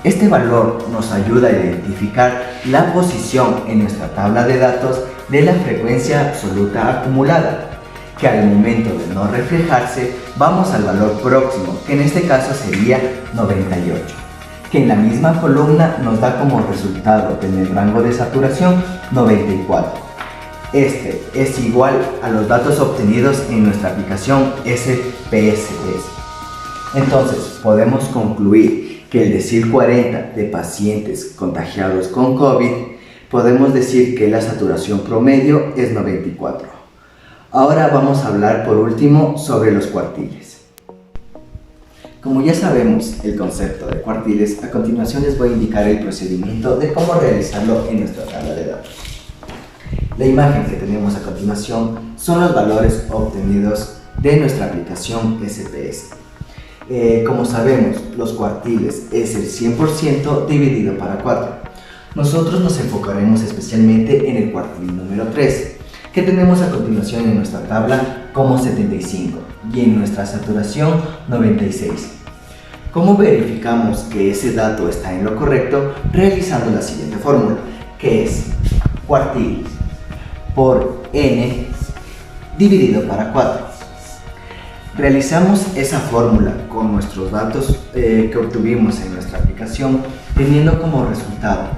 Este valor nos ayuda a identificar la posición en nuestra tabla de datos de la frecuencia absoluta acumulada, que al momento de no reflejarse vamos al valor próximo, que en este caso sería 98, que en la misma columna nos da como resultado en el rango de saturación 94. Este es igual a los datos obtenidos en nuestra aplicación SPS. Entonces podemos concluir que el decil 40 de pacientes contagiados con COVID, podemos decir que la saturación promedio es 94. Ahora vamos a hablar por último sobre los cuartiles. Como ya sabemos el concepto de cuartiles, a continuación les voy a indicar el procedimiento de cómo realizarlo en nuestra tabla de datos. La imagen que tenemos a continuación son los valores obtenidos de nuestra aplicación SPS. Como sabemos, los cuartiles es el 100% dividido para 4. Nosotros nos enfocaremos especialmente en el cuartil número 3, que tenemos a continuación en nuestra tabla como 75 y en nuestra saturación 96. ¿Cómo verificamos que ese dato está en lo correcto? Realizando la siguiente fórmula, que es cuartil por n dividido para 4. Realizamos esa fórmula con nuestros datos que obtuvimos en nuestra aplicación, teniendo como resultado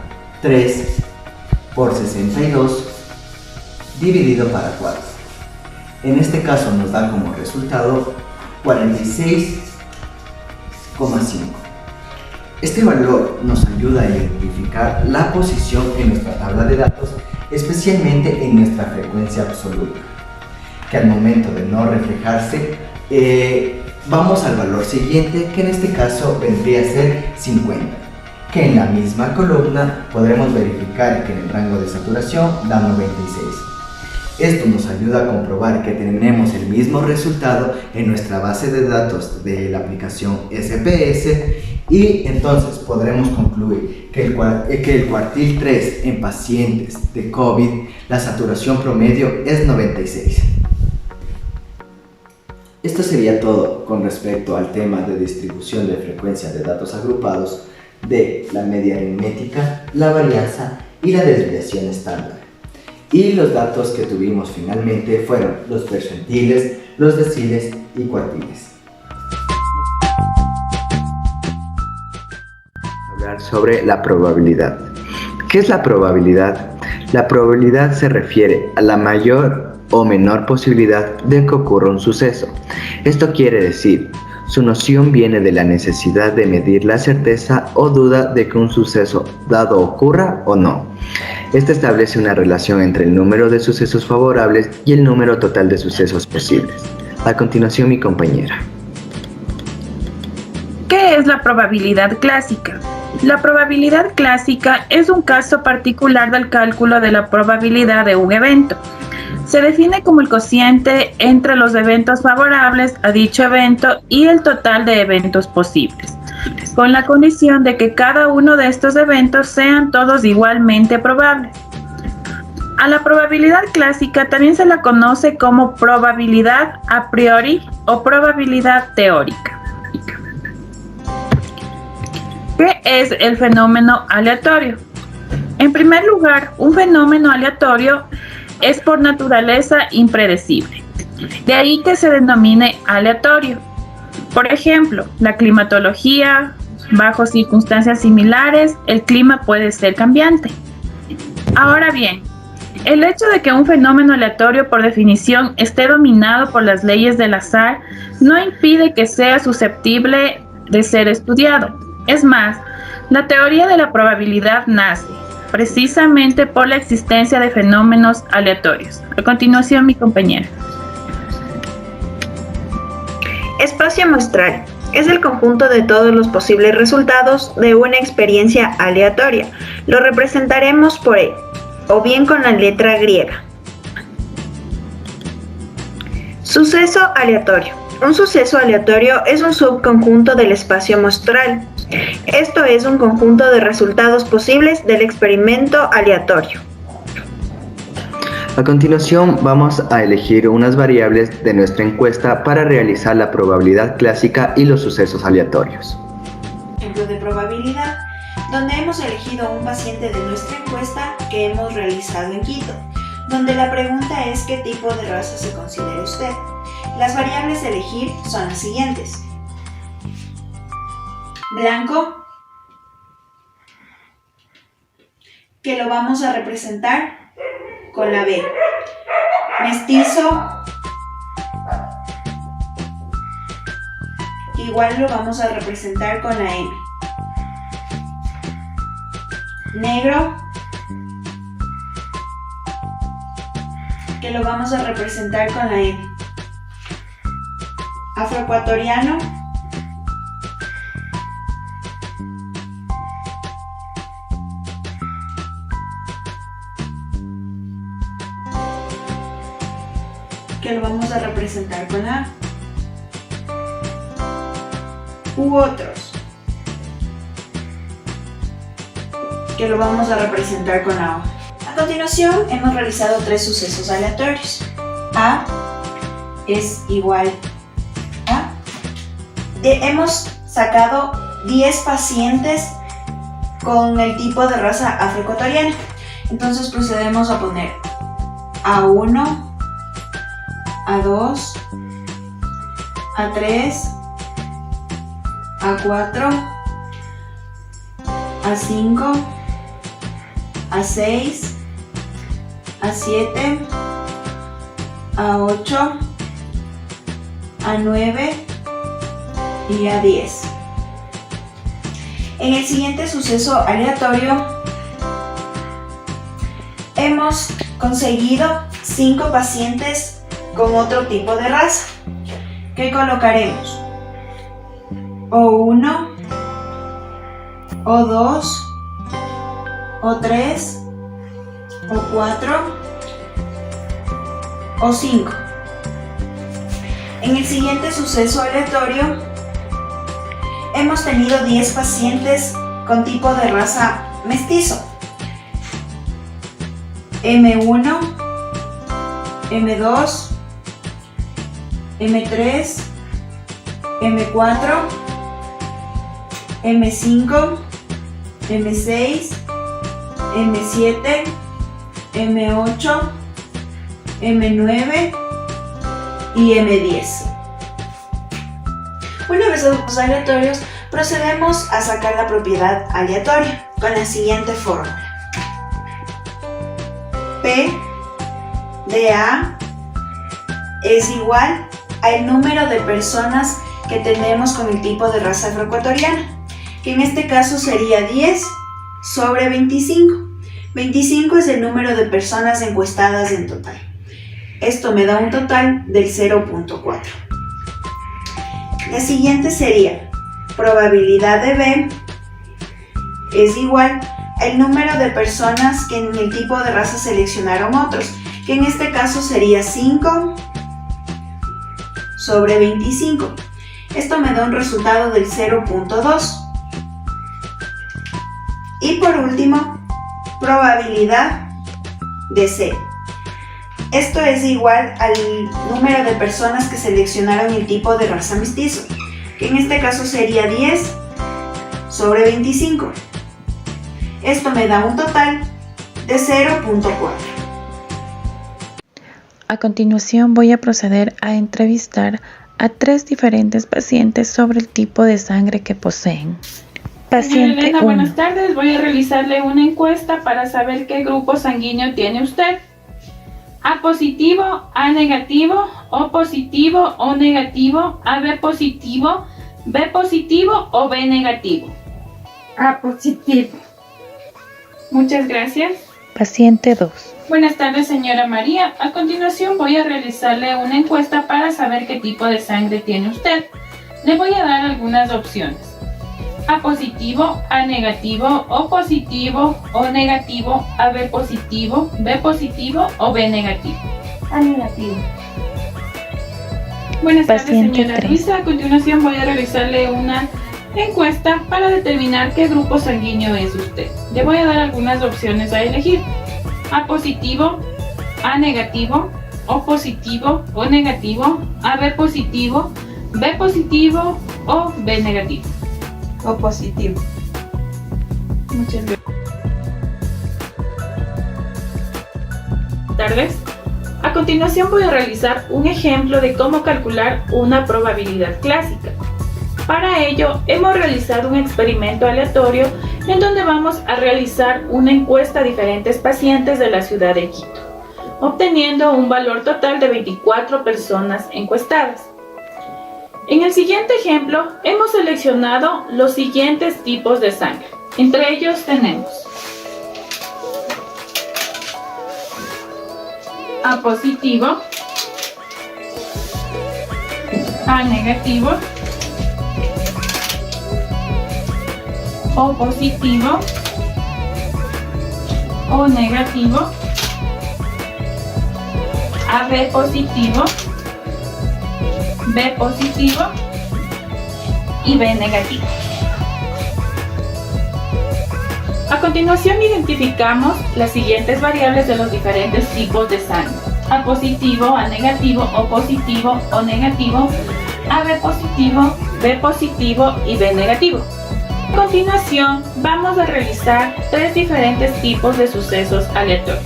3 por 62 dividido para 4. En este caso nos da como resultado 46,5. Este valor nos ayuda a identificar la posición en nuestra tabla de datos, especialmente en nuestra frecuencia absoluta, que al momento de no reflejarse, vamos al valor siguiente, que en este caso vendría a ser 50, que en la misma columna podremos verificar que en el rango de saturación da 96. Esto nos ayuda a comprobar que tenemos el mismo resultado en nuestra base de datos de la aplicación SPS, y entonces podremos concluir que el cuartil 3 en pacientes de COVID, la saturación promedio es 96. Esto sería todo con respecto al tema de distribución de frecuencia de datos agrupados de la media aritmética, la varianza y la desviación estándar. Y los datos que tuvimos finalmente fueron los percentiles, los deciles y cuartiles. Hablar sobre la probabilidad. ¿Qué es la probabilidad? La probabilidad se refiere a la mayor o menor posibilidad de que ocurra un suceso. Esto quiere decir, su noción viene de la necesidad de medir la certeza o duda de que un suceso dado ocurra o no. Este establece una relación entre el número de sucesos favorables y el número total de sucesos posibles. A continuación, mi compañera. ¿Qué es la probabilidad clásica? La probabilidad clásica es un caso particular del cálculo de la probabilidad de un evento. Se define como el cociente entre los eventos favorables a dicho evento y el total de eventos posibles, con la condición de que cada uno de estos eventos sean todos igualmente probables. A la probabilidad clásica también se la conoce como probabilidad a priori o probabilidad teórica. ¿Qué es el fenómeno aleatorio? En primer lugar, un fenómeno aleatorio es por naturaleza impredecible. De ahí que se denomine aleatorio. Por ejemplo, la climatología, bajo circunstancias similares, el clima puede ser cambiante. Ahora bien, el hecho de que un fenómeno aleatorio por definición esté dominado por las leyes del azar no impide que sea susceptible de ser estudiado. Es más, la teoría de la probabilidad nace precisamente por la existencia de fenómenos aleatorios. A continuación, mi compañera. Espacio muestral es el conjunto de todos los posibles resultados de una experiencia aleatoria. Lo representaremos por E, o bien con la letra griega. Suceso aleatorio. Un suceso aleatorio es un subconjunto del espacio muestral. Esto es un conjunto de resultados posibles del experimento aleatorio. A continuación vamos a elegir unas variables de nuestra encuesta para realizar la probabilidad clásica y los sucesos aleatorios. Ejemplo de probabilidad, donde hemos elegido un paciente de nuestra encuesta que hemos realizado en Quito, donde la pregunta es ¿qué tipo de raza se considera usted? Las variables a elegir son las siguientes. Blanco, que lo vamos a representar con la B. Mestizo, igual lo vamos a representar con la M. Negro, que lo vamos a representar con la N. Afroecuatoriano, que lo vamos a representar con la A. U otros, que lo vamos a representar con la O. A continuación, hemos realizado 3 sucesos aleatorios. A es igual a. Hemos sacado 10 pacientes con el tipo de raza afroecuatoriana. Entonces procedemos a poner A1, A2, A3, A4, A5, A6, A7, A8, A9 y A10. En el siguiente suceso aleatorio hemos conseguido 5 pacientes con otro tipo de raza, que colocaremos O1, O2, O3, O4, O5. En el siguiente suceso aleatorio hemos tenido 10 pacientes con tipo de raza mestizo. M1, M2, M3, M4, M5, M6, M7, M8, M9 y M10. Una vez los aleatorios, procedemos a sacar la propiedad aleatoria con la siguiente fórmula. P de A es igual al número de personas que tenemos con el tipo de raza afroecuatoriana, que en este caso sería 10 sobre 25. 25 es el número de personas encuestadas en total. Esto me da un total del 0.4. La siguiente sería probabilidad de B es igual al número de personas que en el tipo de raza seleccionaron otros, que en este caso sería 5 sobre 25. Esto me da un resultado del 0.2. Y por último, probabilidad de C. Esto es igual al número de personas que seleccionaron el tipo de raza mestizo, que en este caso sería 10 sobre 25. Esto me da un total de 0.4. A continuación voy a proceder a entrevistar a 3 diferentes pacientes sobre el tipo de sangre que poseen. Paciente Elena, 1. buenas tardes. Voy a realizarle una encuesta para saber qué grupo sanguíneo tiene usted. A positivo, A negativo, O positivo, O negativo, AB positivo, B positivo o B negativo. A positivo. Muchas gracias. Paciente 2. Buenas tardes, señora María. A continuación voy a realizarle una encuesta para saber qué tipo de sangre tiene usted. Le voy a dar algunas opciones. A positivo, A negativo, O positivo, O negativo, AB positivo, B positivo o B negativo. A negativo. Buenas tardes, Paciente señora 3. Luisa. A continuación voy a realizarle una encuesta para determinar qué grupo sanguíneo es usted. Le voy a dar algunas opciones a elegir. A positivo, A negativo, O positivo, O negativo, AB positivo, B positivo o B negativo. O positivo. Muchas gracias. Buenas tardes. A continuación voy a realizar un ejemplo de cómo calcular una probabilidad clásica. Para ello, hemos realizado un experimento aleatorio en donde vamos a realizar una encuesta a diferentes pacientes de la ciudad de Quito, obteniendo un valor total de 24 personas encuestadas. En el siguiente ejemplo, hemos seleccionado los siguientes tipos de sangre. Entre ellos tenemos A positivo, A negativo, O positivo, O negativo, AB positivo, B positivo y B negativo. A continuación identificamos las siguientes variables de los diferentes tipos de sangre. A positivo, A negativo, O positivo, O negativo, AB positivo, B positivo y B negativo. continuación, vamos a realizar 3 diferentes tipos de sucesos aleatorios.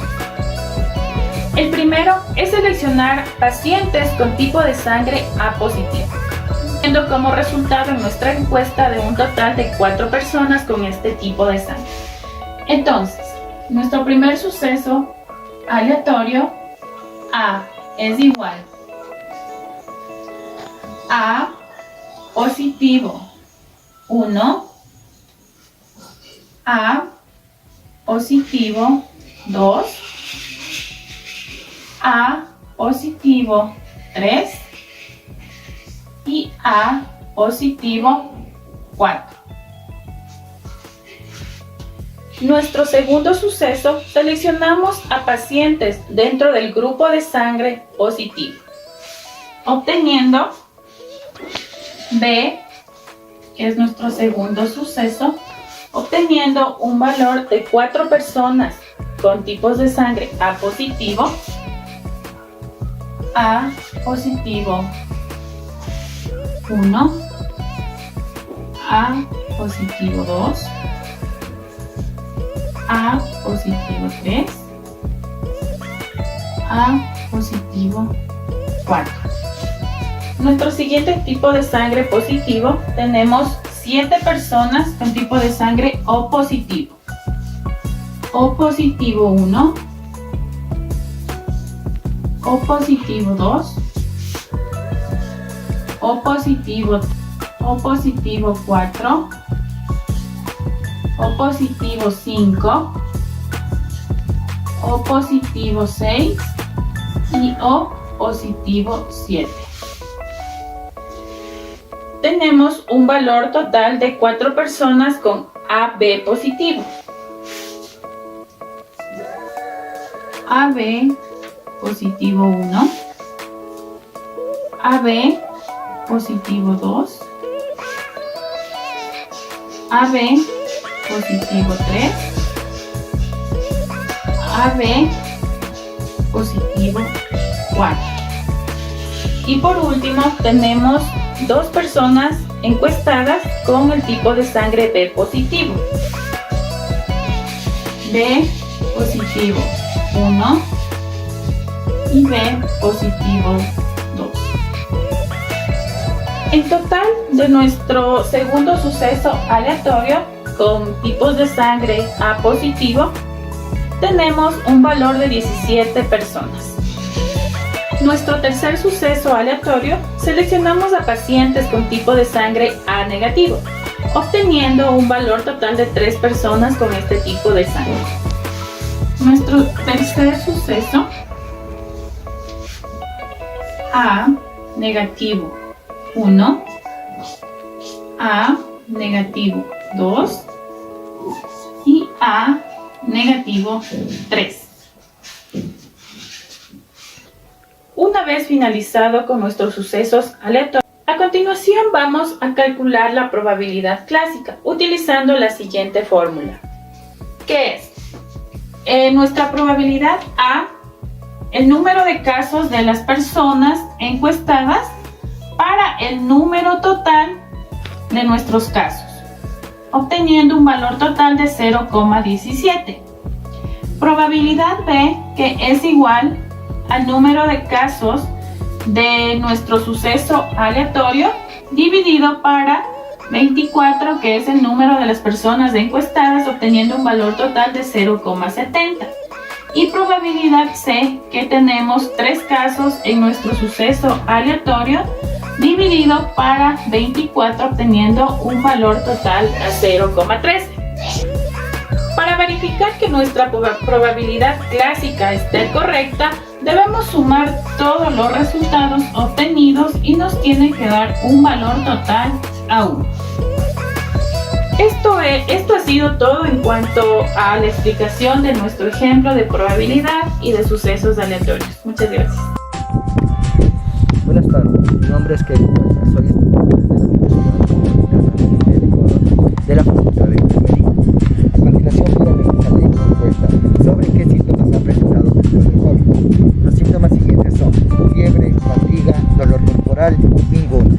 El primero es seleccionar pacientes con tipo de sangre A positivo, teniendo como resultado en nuestra encuesta de un total de 4 personas con este tipo de sangre. Entonces, nuestro primer suceso aleatorio A es igual A positivo 1, A positivo 2, A positivo 3 y A positivo 4. Nuestro segundo suceso, seleccionamos a pacientes dentro del grupo de sangre positivo, obteniendo B, que es nuestro segundo suceso, obteniendo un valor de 4 personas con tipos de sangre A positivo, A positivo 1, A positivo 2, A positivo 3, A positivo 4. Nuestro siguiente tipo de sangre positivo, tenemos 7 personas con tipo de sangre O positivo. O positivo 1, O positivo 2, O positivo 4, O positivo 5, O positivo 6 y O positivo 7. Tenemos un valor total de 4 personas con AB positivo. AB positivo 1, AB positivo 2, AB positivo 3, AB positivo 4. Y por último tenemos 2 personas encuestadas con el tipo de sangre B positivo. B positivo 1 y B positivo 2. En total, de nuestro segundo suceso aleatorio con tipos de sangre A positivo, tenemos un valor de 17 personas. Nuestro tercer suceso aleatorio, seleccionamos a pacientes con tipo de sangre A negativo, obteniendo un valor total de 3 personas con este tipo de sangre. Nuestro tercer suceso, A negativo 1, A negativo 2 y A negativo 3. Una vez finalizado con nuestros sucesos aleatorios, a continuación vamos a calcular la probabilidad clásica utilizando la siguiente fórmula, que es nuestra probabilidad A, el número de casos de las personas encuestadas para el número total de nuestros casos, obteniendo un valor total de 0,17. Probabilidad B, que es igual al número de casos de nuestro suceso aleatorio dividido para 24, que es el número de las personas encuestadas, obteniendo un valor total de 0,70. Y probabilidad C, que tenemos 3 casos en nuestro suceso aleatorio dividido para 24, obteniendo un valor total a 0,13. Para verificar que nuestra probabilidad clásica esté correcta, debemos sumar todos los resultados obtenidos y nos tiene que dar un valor total a 1. Esto ha sido todo en cuanto a la explicación de nuestro ejemplo de probabilidad y de sucesos aleatorios. Muchas gracias. Buenas tardes, mi nombre es Kevin Huerta, soy estudiante de la Universidad del Ecuador, de la Facultad de Enfermería. A continuación voy a realizar la encuesta sobre qué síntomas han presentado después del COVID. Los síntomas siguientes son fiebre, fatiga, dolor corporal, ninguno.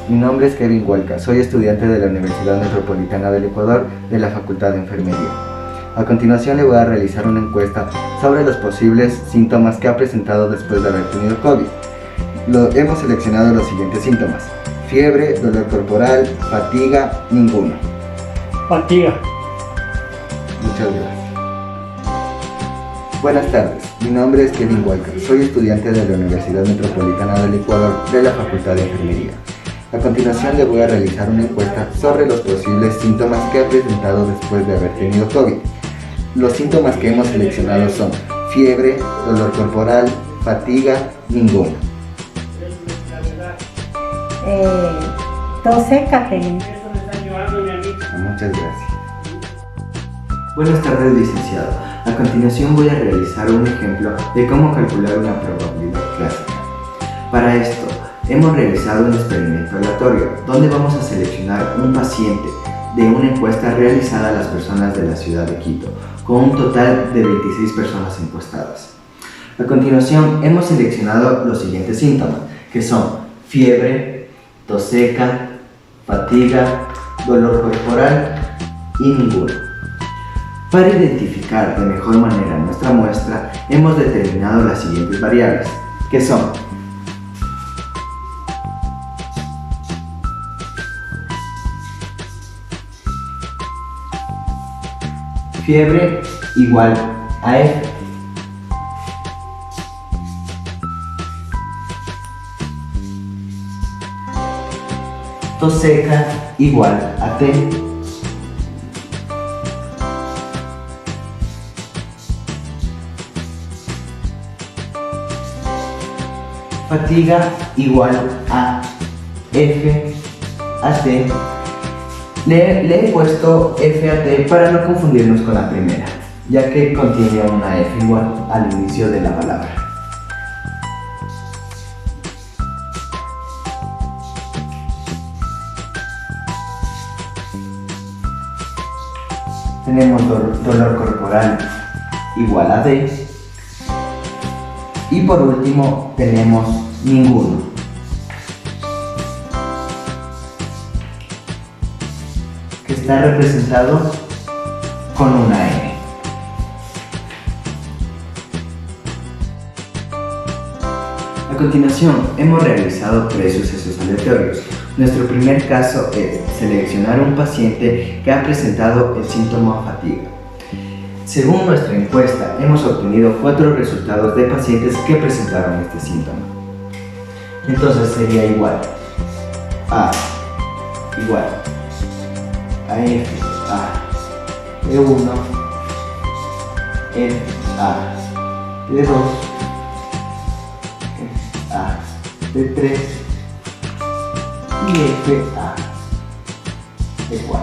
mi nombre es Kevin Hualca, soy estudiante de la Universidad Metropolitana del Ecuador de la Facultad de Enfermería. A continuación le voy a realizar una encuesta sobre los posibles síntomas que ha presentado después de haber tenido COVID. Hemos seleccionado los siguientes síntomas: fiebre, dolor corporal, fatiga, ninguno. Fatiga. Muchas gracias. Buenas tardes, mi nombre es Kevin Hualca, soy estudiante de la Universidad Metropolitana del Ecuador de la Facultad de Enfermería. A continuación le voy a realizar una encuesta sobre los posibles síntomas que ha presentado después de haber tenido COVID. Los síntomas que hemos seleccionado son fiebre, dolor corporal, fatiga, ninguno. Tos seca tengo. Muchas gracias. Buenas tardes, licenciado. A continuación voy a realizar un ejemplo de cómo calcular una probabilidad clásica. Para esto, hemos realizado un experimento aleatorio donde vamos a seleccionar un paciente de una encuesta realizada a las personas de la ciudad de Quito, con un total de 26 personas encuestadas. A continuación, hemos seleccionado los siguientes síntomas, que son fiebre, tos seca, fatiga, dolor corporal y ninguno. Para identificar de mejor manera nuestra muestra, hemos determinado las siguientes variables, que son fiebre igual a F, tos seca igual a T, fatiga igual a F a T. Le he puesto F a T para no confundirnos con la primera, ya que contiene una F igual al inicio de la palabra. Tenemos dolor corporal igual a D. Y por último tenemos ninguno. Que está representado con una N. A continuación, hemos realizado 3 sucesos aleatorios. Nuestro primer caso es seleccionar un paciente que ha presentado el síntoma fatiga. Según nuestra encuesta, hemos obtenido 4 resultados de pacientes que presentaron este síntoma. Entonces sería igual a F a T1, F a T2, F a T3 y F a T4.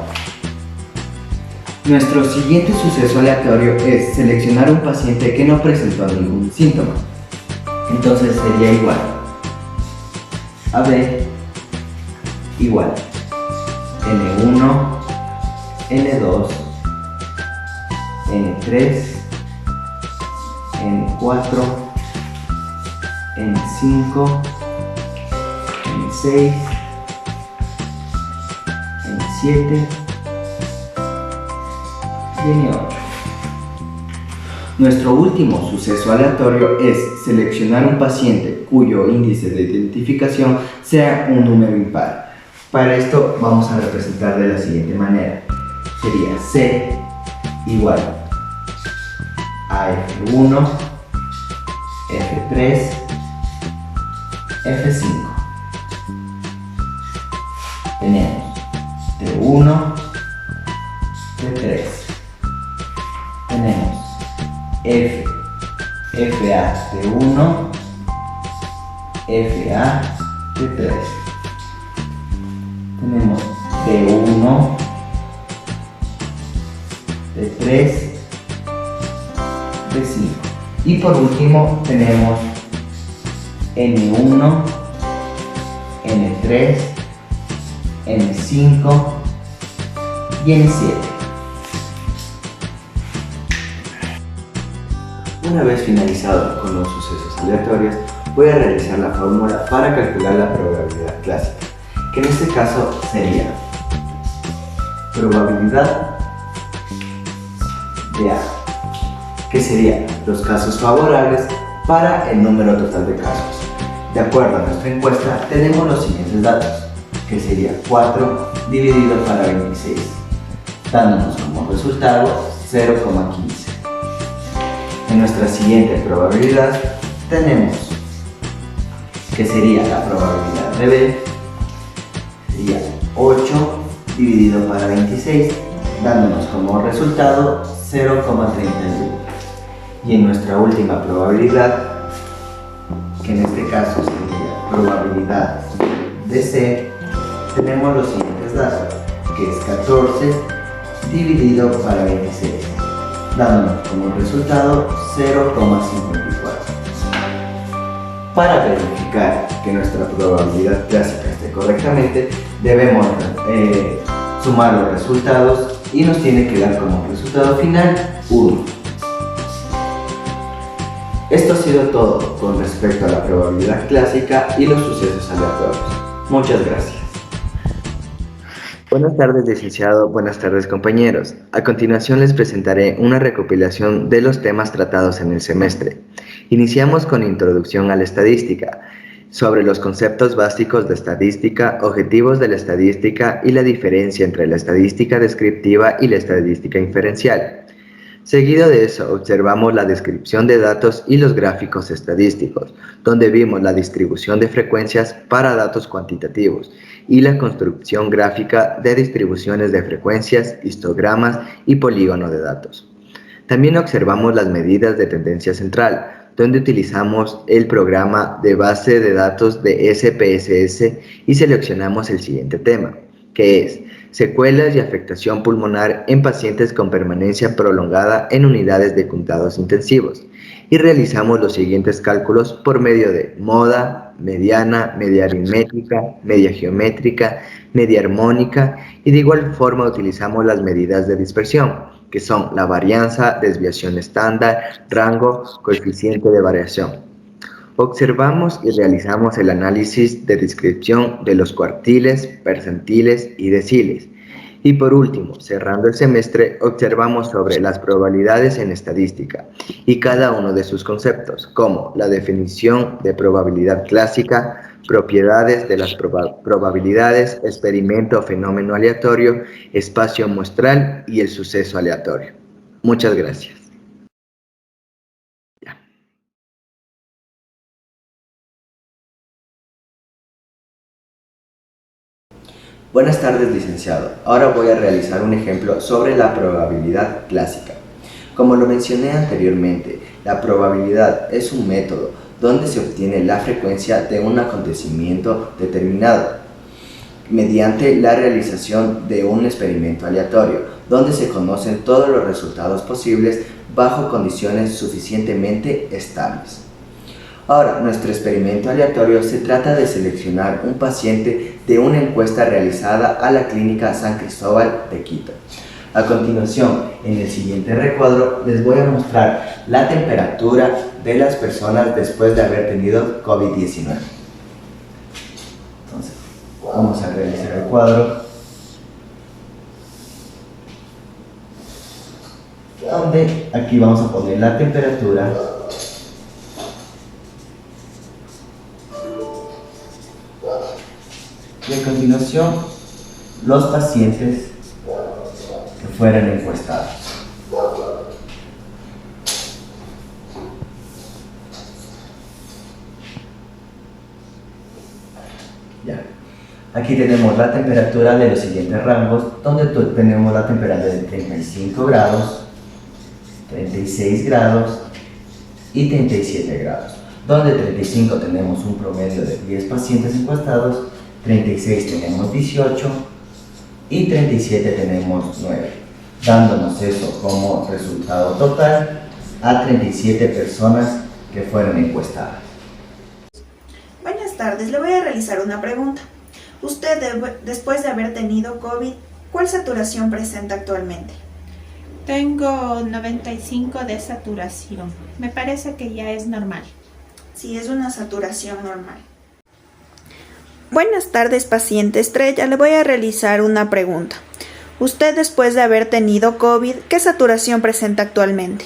Nuestro siguiente suceso aleatorio es seleccionar un paciente que no presentó ningún síntoma. Entonces sería igual a B igual N1, N2, N3, N4, N5, N6, N7 y N8. Nuestro último suceso aleatorio es seleccionar un paciente cuyo índice de identificación sea un número impar. Para esto vamos a representar de la siguiente manera. Sería C igual a F1, F3, F5. Tenemos T1, T3. Tenemos F, FA T1, FA T3. Tenemos T1, T3, T5. Y por último tenemos N1, N3, N5 y N7. Una vez finalizado con los sucesos aleatorios, voy a realizar la fórmula para calcular la probabilidad clásica, que en este caso sería probabilidad de A, que serían los casos favorables para el número total de casos. De acuerdo a nuestra encuesta, tenemos los siguientes datos, que sería 4 dividido para 26, dándonos como resultado 0,15. En nuestra siguiente probabilidad tenemos que sería la probabilidad de B, sería 8 dividido para 26, dándonos como resultado 0,31. Y en nuestra última probabilidad, que en este caso sería probabilidad de C, tenemos los siguientes datos, que es 14 dividido para 26, dándonos como resultado 0,54. Para verificar que nuestra probabilidad clásica esté correctamente, debemos sumar los resultados y nos tiene que dar como resultado final 1. Esto ha sido todo con respecto a la probabilidad clásica y los sucesos aleatorios. Muchas gracias. Buenas tardes, licenciado. Buenas tardes, compañeros. A continuación les presentaré una recopilación de los temas tratados en el semestre. Iniciamos con introducción a la estadística, sobre los conceptos básicos de estadística, objetivos de la estadística y la diferencia entre la estadística descriptiva y la estadística inferencial. Seguido de eso, observamos la descripción de datos y los gráficos estadísticos, donde vimos la distribución de frecuencias para datos cuantitativos y la construcción gráfica de distribuciones de frecuencias, histogramas y polígono de datos. También observamos las medidas de tendencia central, donde utilizamos el programa de base de datos de SPSS y seleccionamos el siguiente tema, que es secuelas y afectación pulmonar en pacientes con permanencia prolongada en unidades de cuidados intensivos, y realizamos los siguientes cálculos por medio de moda, mediana, media aritmética, media geométrica, media armónica, y de igual forma utilizamos las medidas de dispersión, que son la varianza, desviación estándar, rango, coeficiente de variación. Observamos y realizamos el análisis de descripción de los cuartiles, percentiles y deciles. Y por último, cerrando el semestre, observamos sobre las probabilidades en estadística y cada uno de sus conceptos, como la definición de probabilidad clásica, propiedades de las probabilidades, experimento o fenómeno aleatorio, espacio muestral y el suceso aleatorio. Muchas gracias. Buenas tardes, licenciado. Ahora voy a realizar un ejemplo sobre la probabilidad clásica. Como lo mencioné anteriormente, la probabilidad es un método donde se obtiene la frecuencia de un acontecimiento determinado mediante la realización de un experimento aleatorio, donde se conocen todos los resultados posibles bajo condiciones suficientemente estables. Ahora, nuestro experimento aleatorio se trata de seleccionar un paciente de una encuesta realizada a la Clínica San Cristóbal de Quito. A continuación, en el siguiente recuadro, les voy a mostrar la temperatura de las personas después de haber tenido COVID-19. Entonces, vamos a realizar el cuadro, donde aquí vamos a poner la temperatura y a continuación los pacientes que fueran encuestados. Ya. Aquí tenemos la temperatura de los siguientes rangos, donde tenemos la temperatura de 35 grados, 36 grados y 37 grados. Donde 35 tenemos un promedio de 10 pacientes encuestados, 36 tenemos 18 y 37 tenemos 9, dándonos eso como resultado total a 37 personas que fueron encuestadas. Buenas tardes, le voy a realizar una pregunta. Usted, después de haber tenido COVID, ¿cuál saturación presenta actualmente? Tengo 95 de saturación. Me parece que ya es normal. Sí, es una saturación normal. Buenas tardes, paciente Estrella. Le voy a realizar una pregunta. Usted, después de haber tenido COVID, ¿qué saturación presenta actualmente?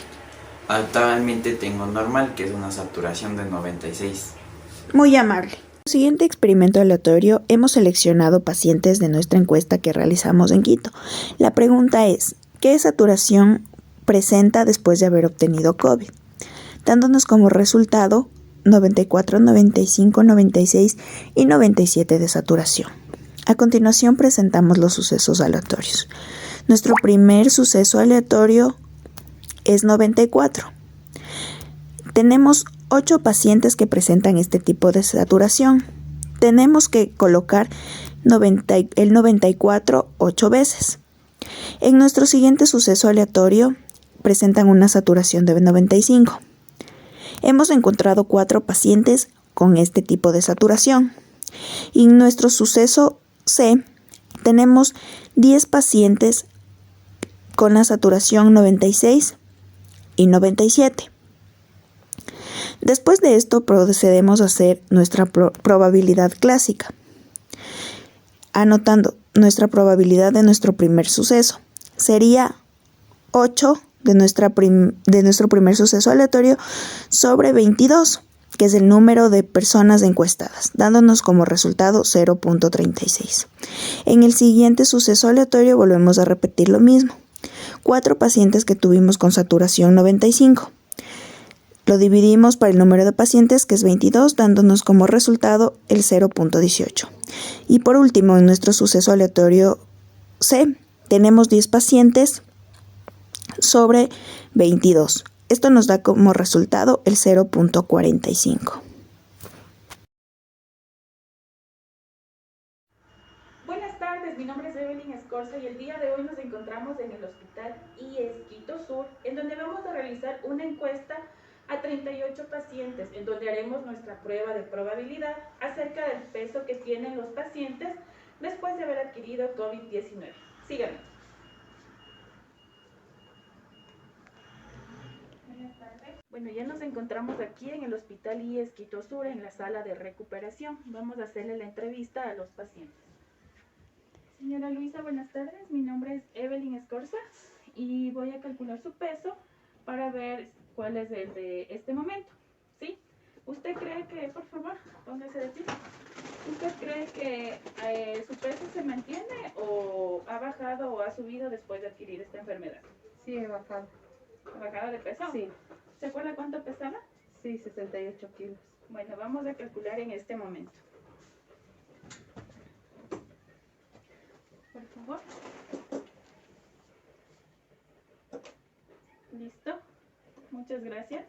Actualmente tengo normal, que es una saturación de 96. Muy amable. En el siguiente experimento aleatorio hemos seleccionado pacientes de nuestra encuesta que realizamos en Quito. La pregunta es, ¿qué saturación presenta después de haber obtenido COVID? Dándonos como resultado 94, 95, 96 y 97 de saturación. A continuación presentamos los sucesos aleatorios. Nuestro primer suceso aleatorio es 94. Tenemos 8 pacientes que presentan este tipo de saturación. Tenemos que colocar el 94 8 veces. En nuestro siguiente suceso aleatorio presentan una saturación de 95. Hemos encontrado 4 pacientes con este tipo de saturación. Y en nuestro suceso C tenemos 10 pacientes con la saturación 96 y 97. Después de esto procedemos a hacer nuestra probabilidad clásica, anotando nuestra probabilidad de nuestro primer suceso. Sería 8 de nuestro primer suceso aleatorio sobre 22, que es el número de personas encuestadas, dándonos como resultado 0.36. En el siguiente suceso aleatorio volvemos a repetir lo mismo. 4 pacientes que tuvimos con saturación 95. Lo dividimos por el número de pacientes, que es 22, dándonos como resultado el 0.18. Y por último, en nuestro suceso aleatorio C, tenemos 10 pacientes sobre 22. Esto nos da como resultado el 0.45. Buenas tardes, mi nombre es Evelyn Escorza y el día de hoy nos encontramos en el Hospital IES Quito Sur, en donde vamos a realizar una encuesta a 38 pacientes, en donde haremos nuestra prueba de probabilidad acerca del peso que tienen los pacientes después de haber adquirido COVID-19. Síganos. Buenas tardes. Bueno, ya nos encontramos aquí en el Hospital IES Quito Sur, en la sala de recuperación. Vamos a hacerle la entrevista a los pacientes. Señora Luisa, buenas tardes. Mi nombre es Evelyn Escorza y voy a calcular su peso para ver cuál es el de este momento. ¿Sí? ¿Usted cree que, por favor, póngase de pie? ¿Usted cree que su peso se mantiene o ha bajado o ha subido después de adquirir esta enfermedad? Sí, he bajado. ¿Ha bajado de peso? Sí, ¿Se acuerda cuánto pesaba? sí, 68 kilos. Bueno, vamos a calcular en este momento. Por favor. ¿Listo? Muchas gracias.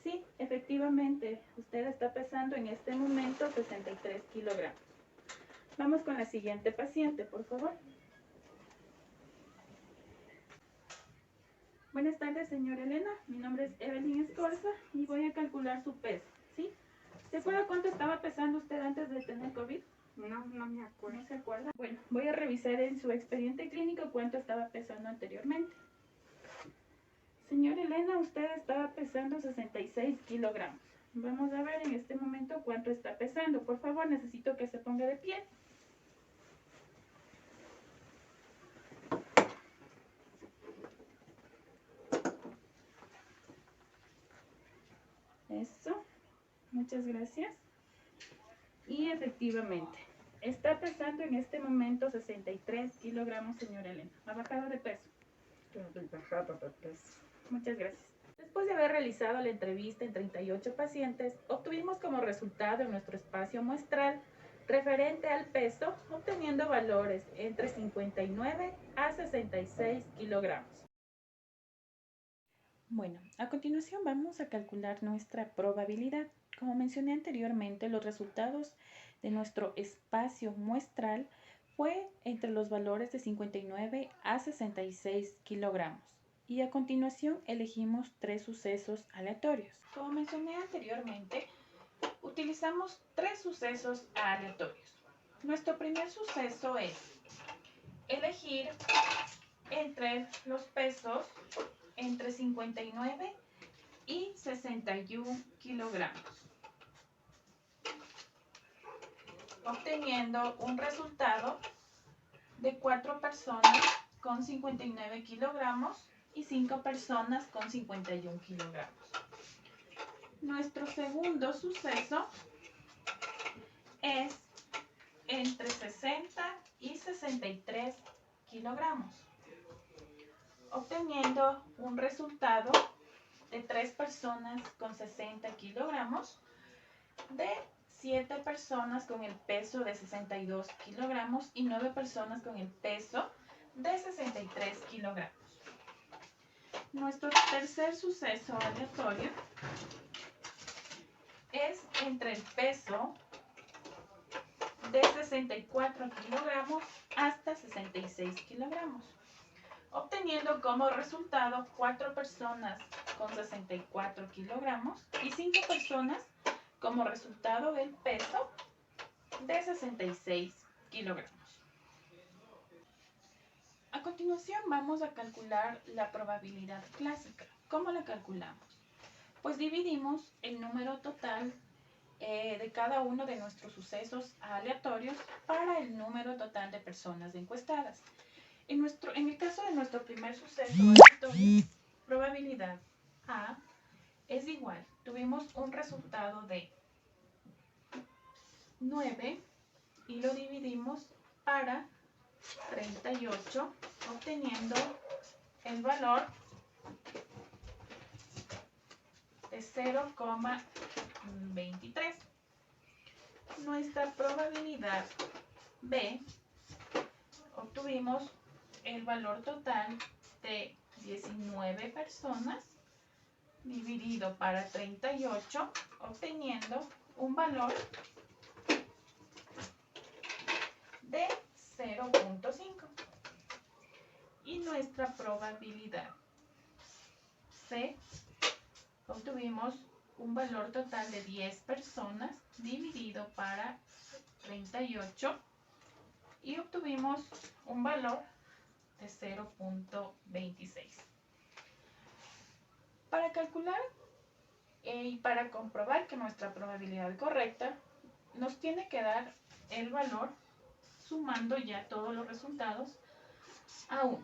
Sí, efectivamente, usted está pesando en este momento 63 kilogramos. Vamos con la siguiente paciente, por favor. Buenas tardes, señora Elena. Mi nombre es Evelyn Escorza y voy a calcular su peso, ¿sí? ¿Se acuerda cuánto estaba pesando usted antes de tener COVID? No me acuerdo. ¿No se acuerda? Bueno, voy a revisar en su expediente clínico cuánto estaba pesando anteriormente. Señora Elena, usted estaba pesando 66 kilogramos. Vamos a ver en este momento cuánto está pesando. Por favor, necesito que se ponga de pie. Eso. Muchas gracias. Y efectivamente, está pesando en este momento 63 kilogramos, señora Elena. ¿Ha bajado de peso? Estoy bajado de peso. Muchas gracias. Después de haber realizado la entrevista en 38 pacientes, obtuvimos como resultado en nuestro espacio muestral referente al peso, obteniendo valores entre 59 a 66 kilogramos. Bueno, a continuación vamos a calcular nuestra probabilidad. Como mencioné anteriormente, los resultados de nuestro espacio muestral fue entre los valores de 59 a 66 kilogramos. Y a continuación elegimos 3 sucesos aleatorios. Como mencioné anteriormente, utilizamos 3 sucesos aleatorios. Nuestro primer suceso es elegir entre los pesos entre 59 y 61 kilogramos. obteniendo un resultado de 4 personas con 59 kilogramos y 5 personas con 51 kilogramos. Nuestro segundo suceso es entre 60 y 63 kilogramos, obteniendo un resultado de 3 personas con 60 kilogramos, de 7 personas con el peso de 62 kilogramos y 9 personas con el peso de 63 kilogramos. Nuestro tercer suceso aleatorio es entre el peso de 64 kilogramos hasta 66 kilogramos, obteniendo como resultado 4 personas con 64 kilogramos y 5 personas como resultado del peso de 66 kilogramos. A continuación vamos a calcular la probabilidad clásica. ¿Cómo la calculamos? Pues dividimos el número total de cada uno de nuestros sucesos aleatorios para el número total de personas encuestadas. En el caso de nuestro primer suceso aleatorio, probabilidad A es igual. Tuvimos un resultado de 9 y lo dividimos para 38, obteniendo el valor de 0,23. Nuestra probabilidad B, obtuvimos el valor total de 19 personas dividido para 38, obteniendo un valor de 0.5. Y nuestra probabilidad C, obtuvimos un valor total de 10 personas dividido para 38 y obtuvimos un valor de 0.26. Para calcular y para comprobar que nuestra probabilidad es correcta, nos tiene que dar el valor sumando ya todos los resultados a 1.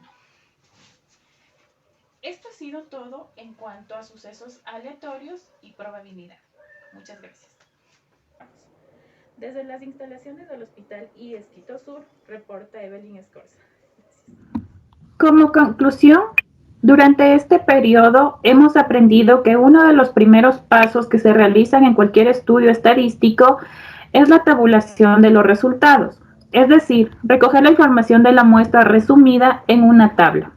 Esto ha sido todo en cuanto a sucesos aleatorios y probabilidad. Muchas gracias. Desde las instalaciones del Hospital IES Quito Sur, reporta Evelyn Escorza. Como conclusión, durante este periodo hemos aprendido que uno de los primeros pasos que se realizan en cualquier estudio estadístico es la tabulación de los resultados, es decir, recoger la información de la muestra resumida en una tabla.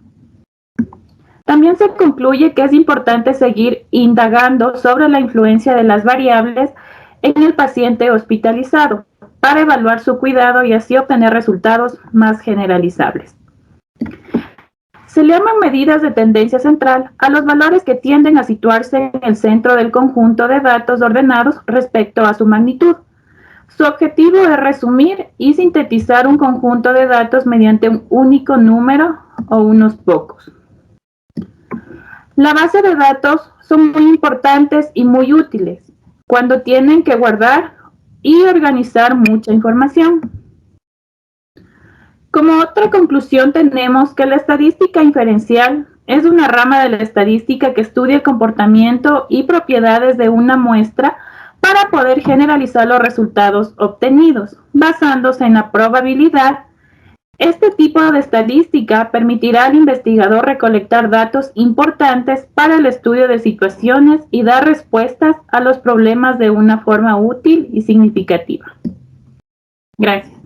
También se concluye que es importante seguir indagando sobre la influencia de las variables en el paciente hospitalizado para evaluar su cuidado y así obtener resultados más generalizables. Se le llaman medidas de tendencia central a los valores que tienden a situarse en el centro del conjunto de datos ordenados respecto a su magnitud. Su objetivo es resumir y sintetizar un conjunto de datos mediante un único número o unos pocos. La base de datos son muy importantes y muy útiles cuando tienen que guardar y organizar mucha información. Como otra conclusión tenemos que la estadística inferencial es una rama de la estadística que estudia el comportamiento y propiedades de una muestra para poder generalizar los resultados obtenidos, basándose en la probabilidad. Este tipo de estadística permitirá al investigador recolectar datos importantes para el estudio de situaciones y dar respuestas a los problemas de una forma útil y significativa. Gracias.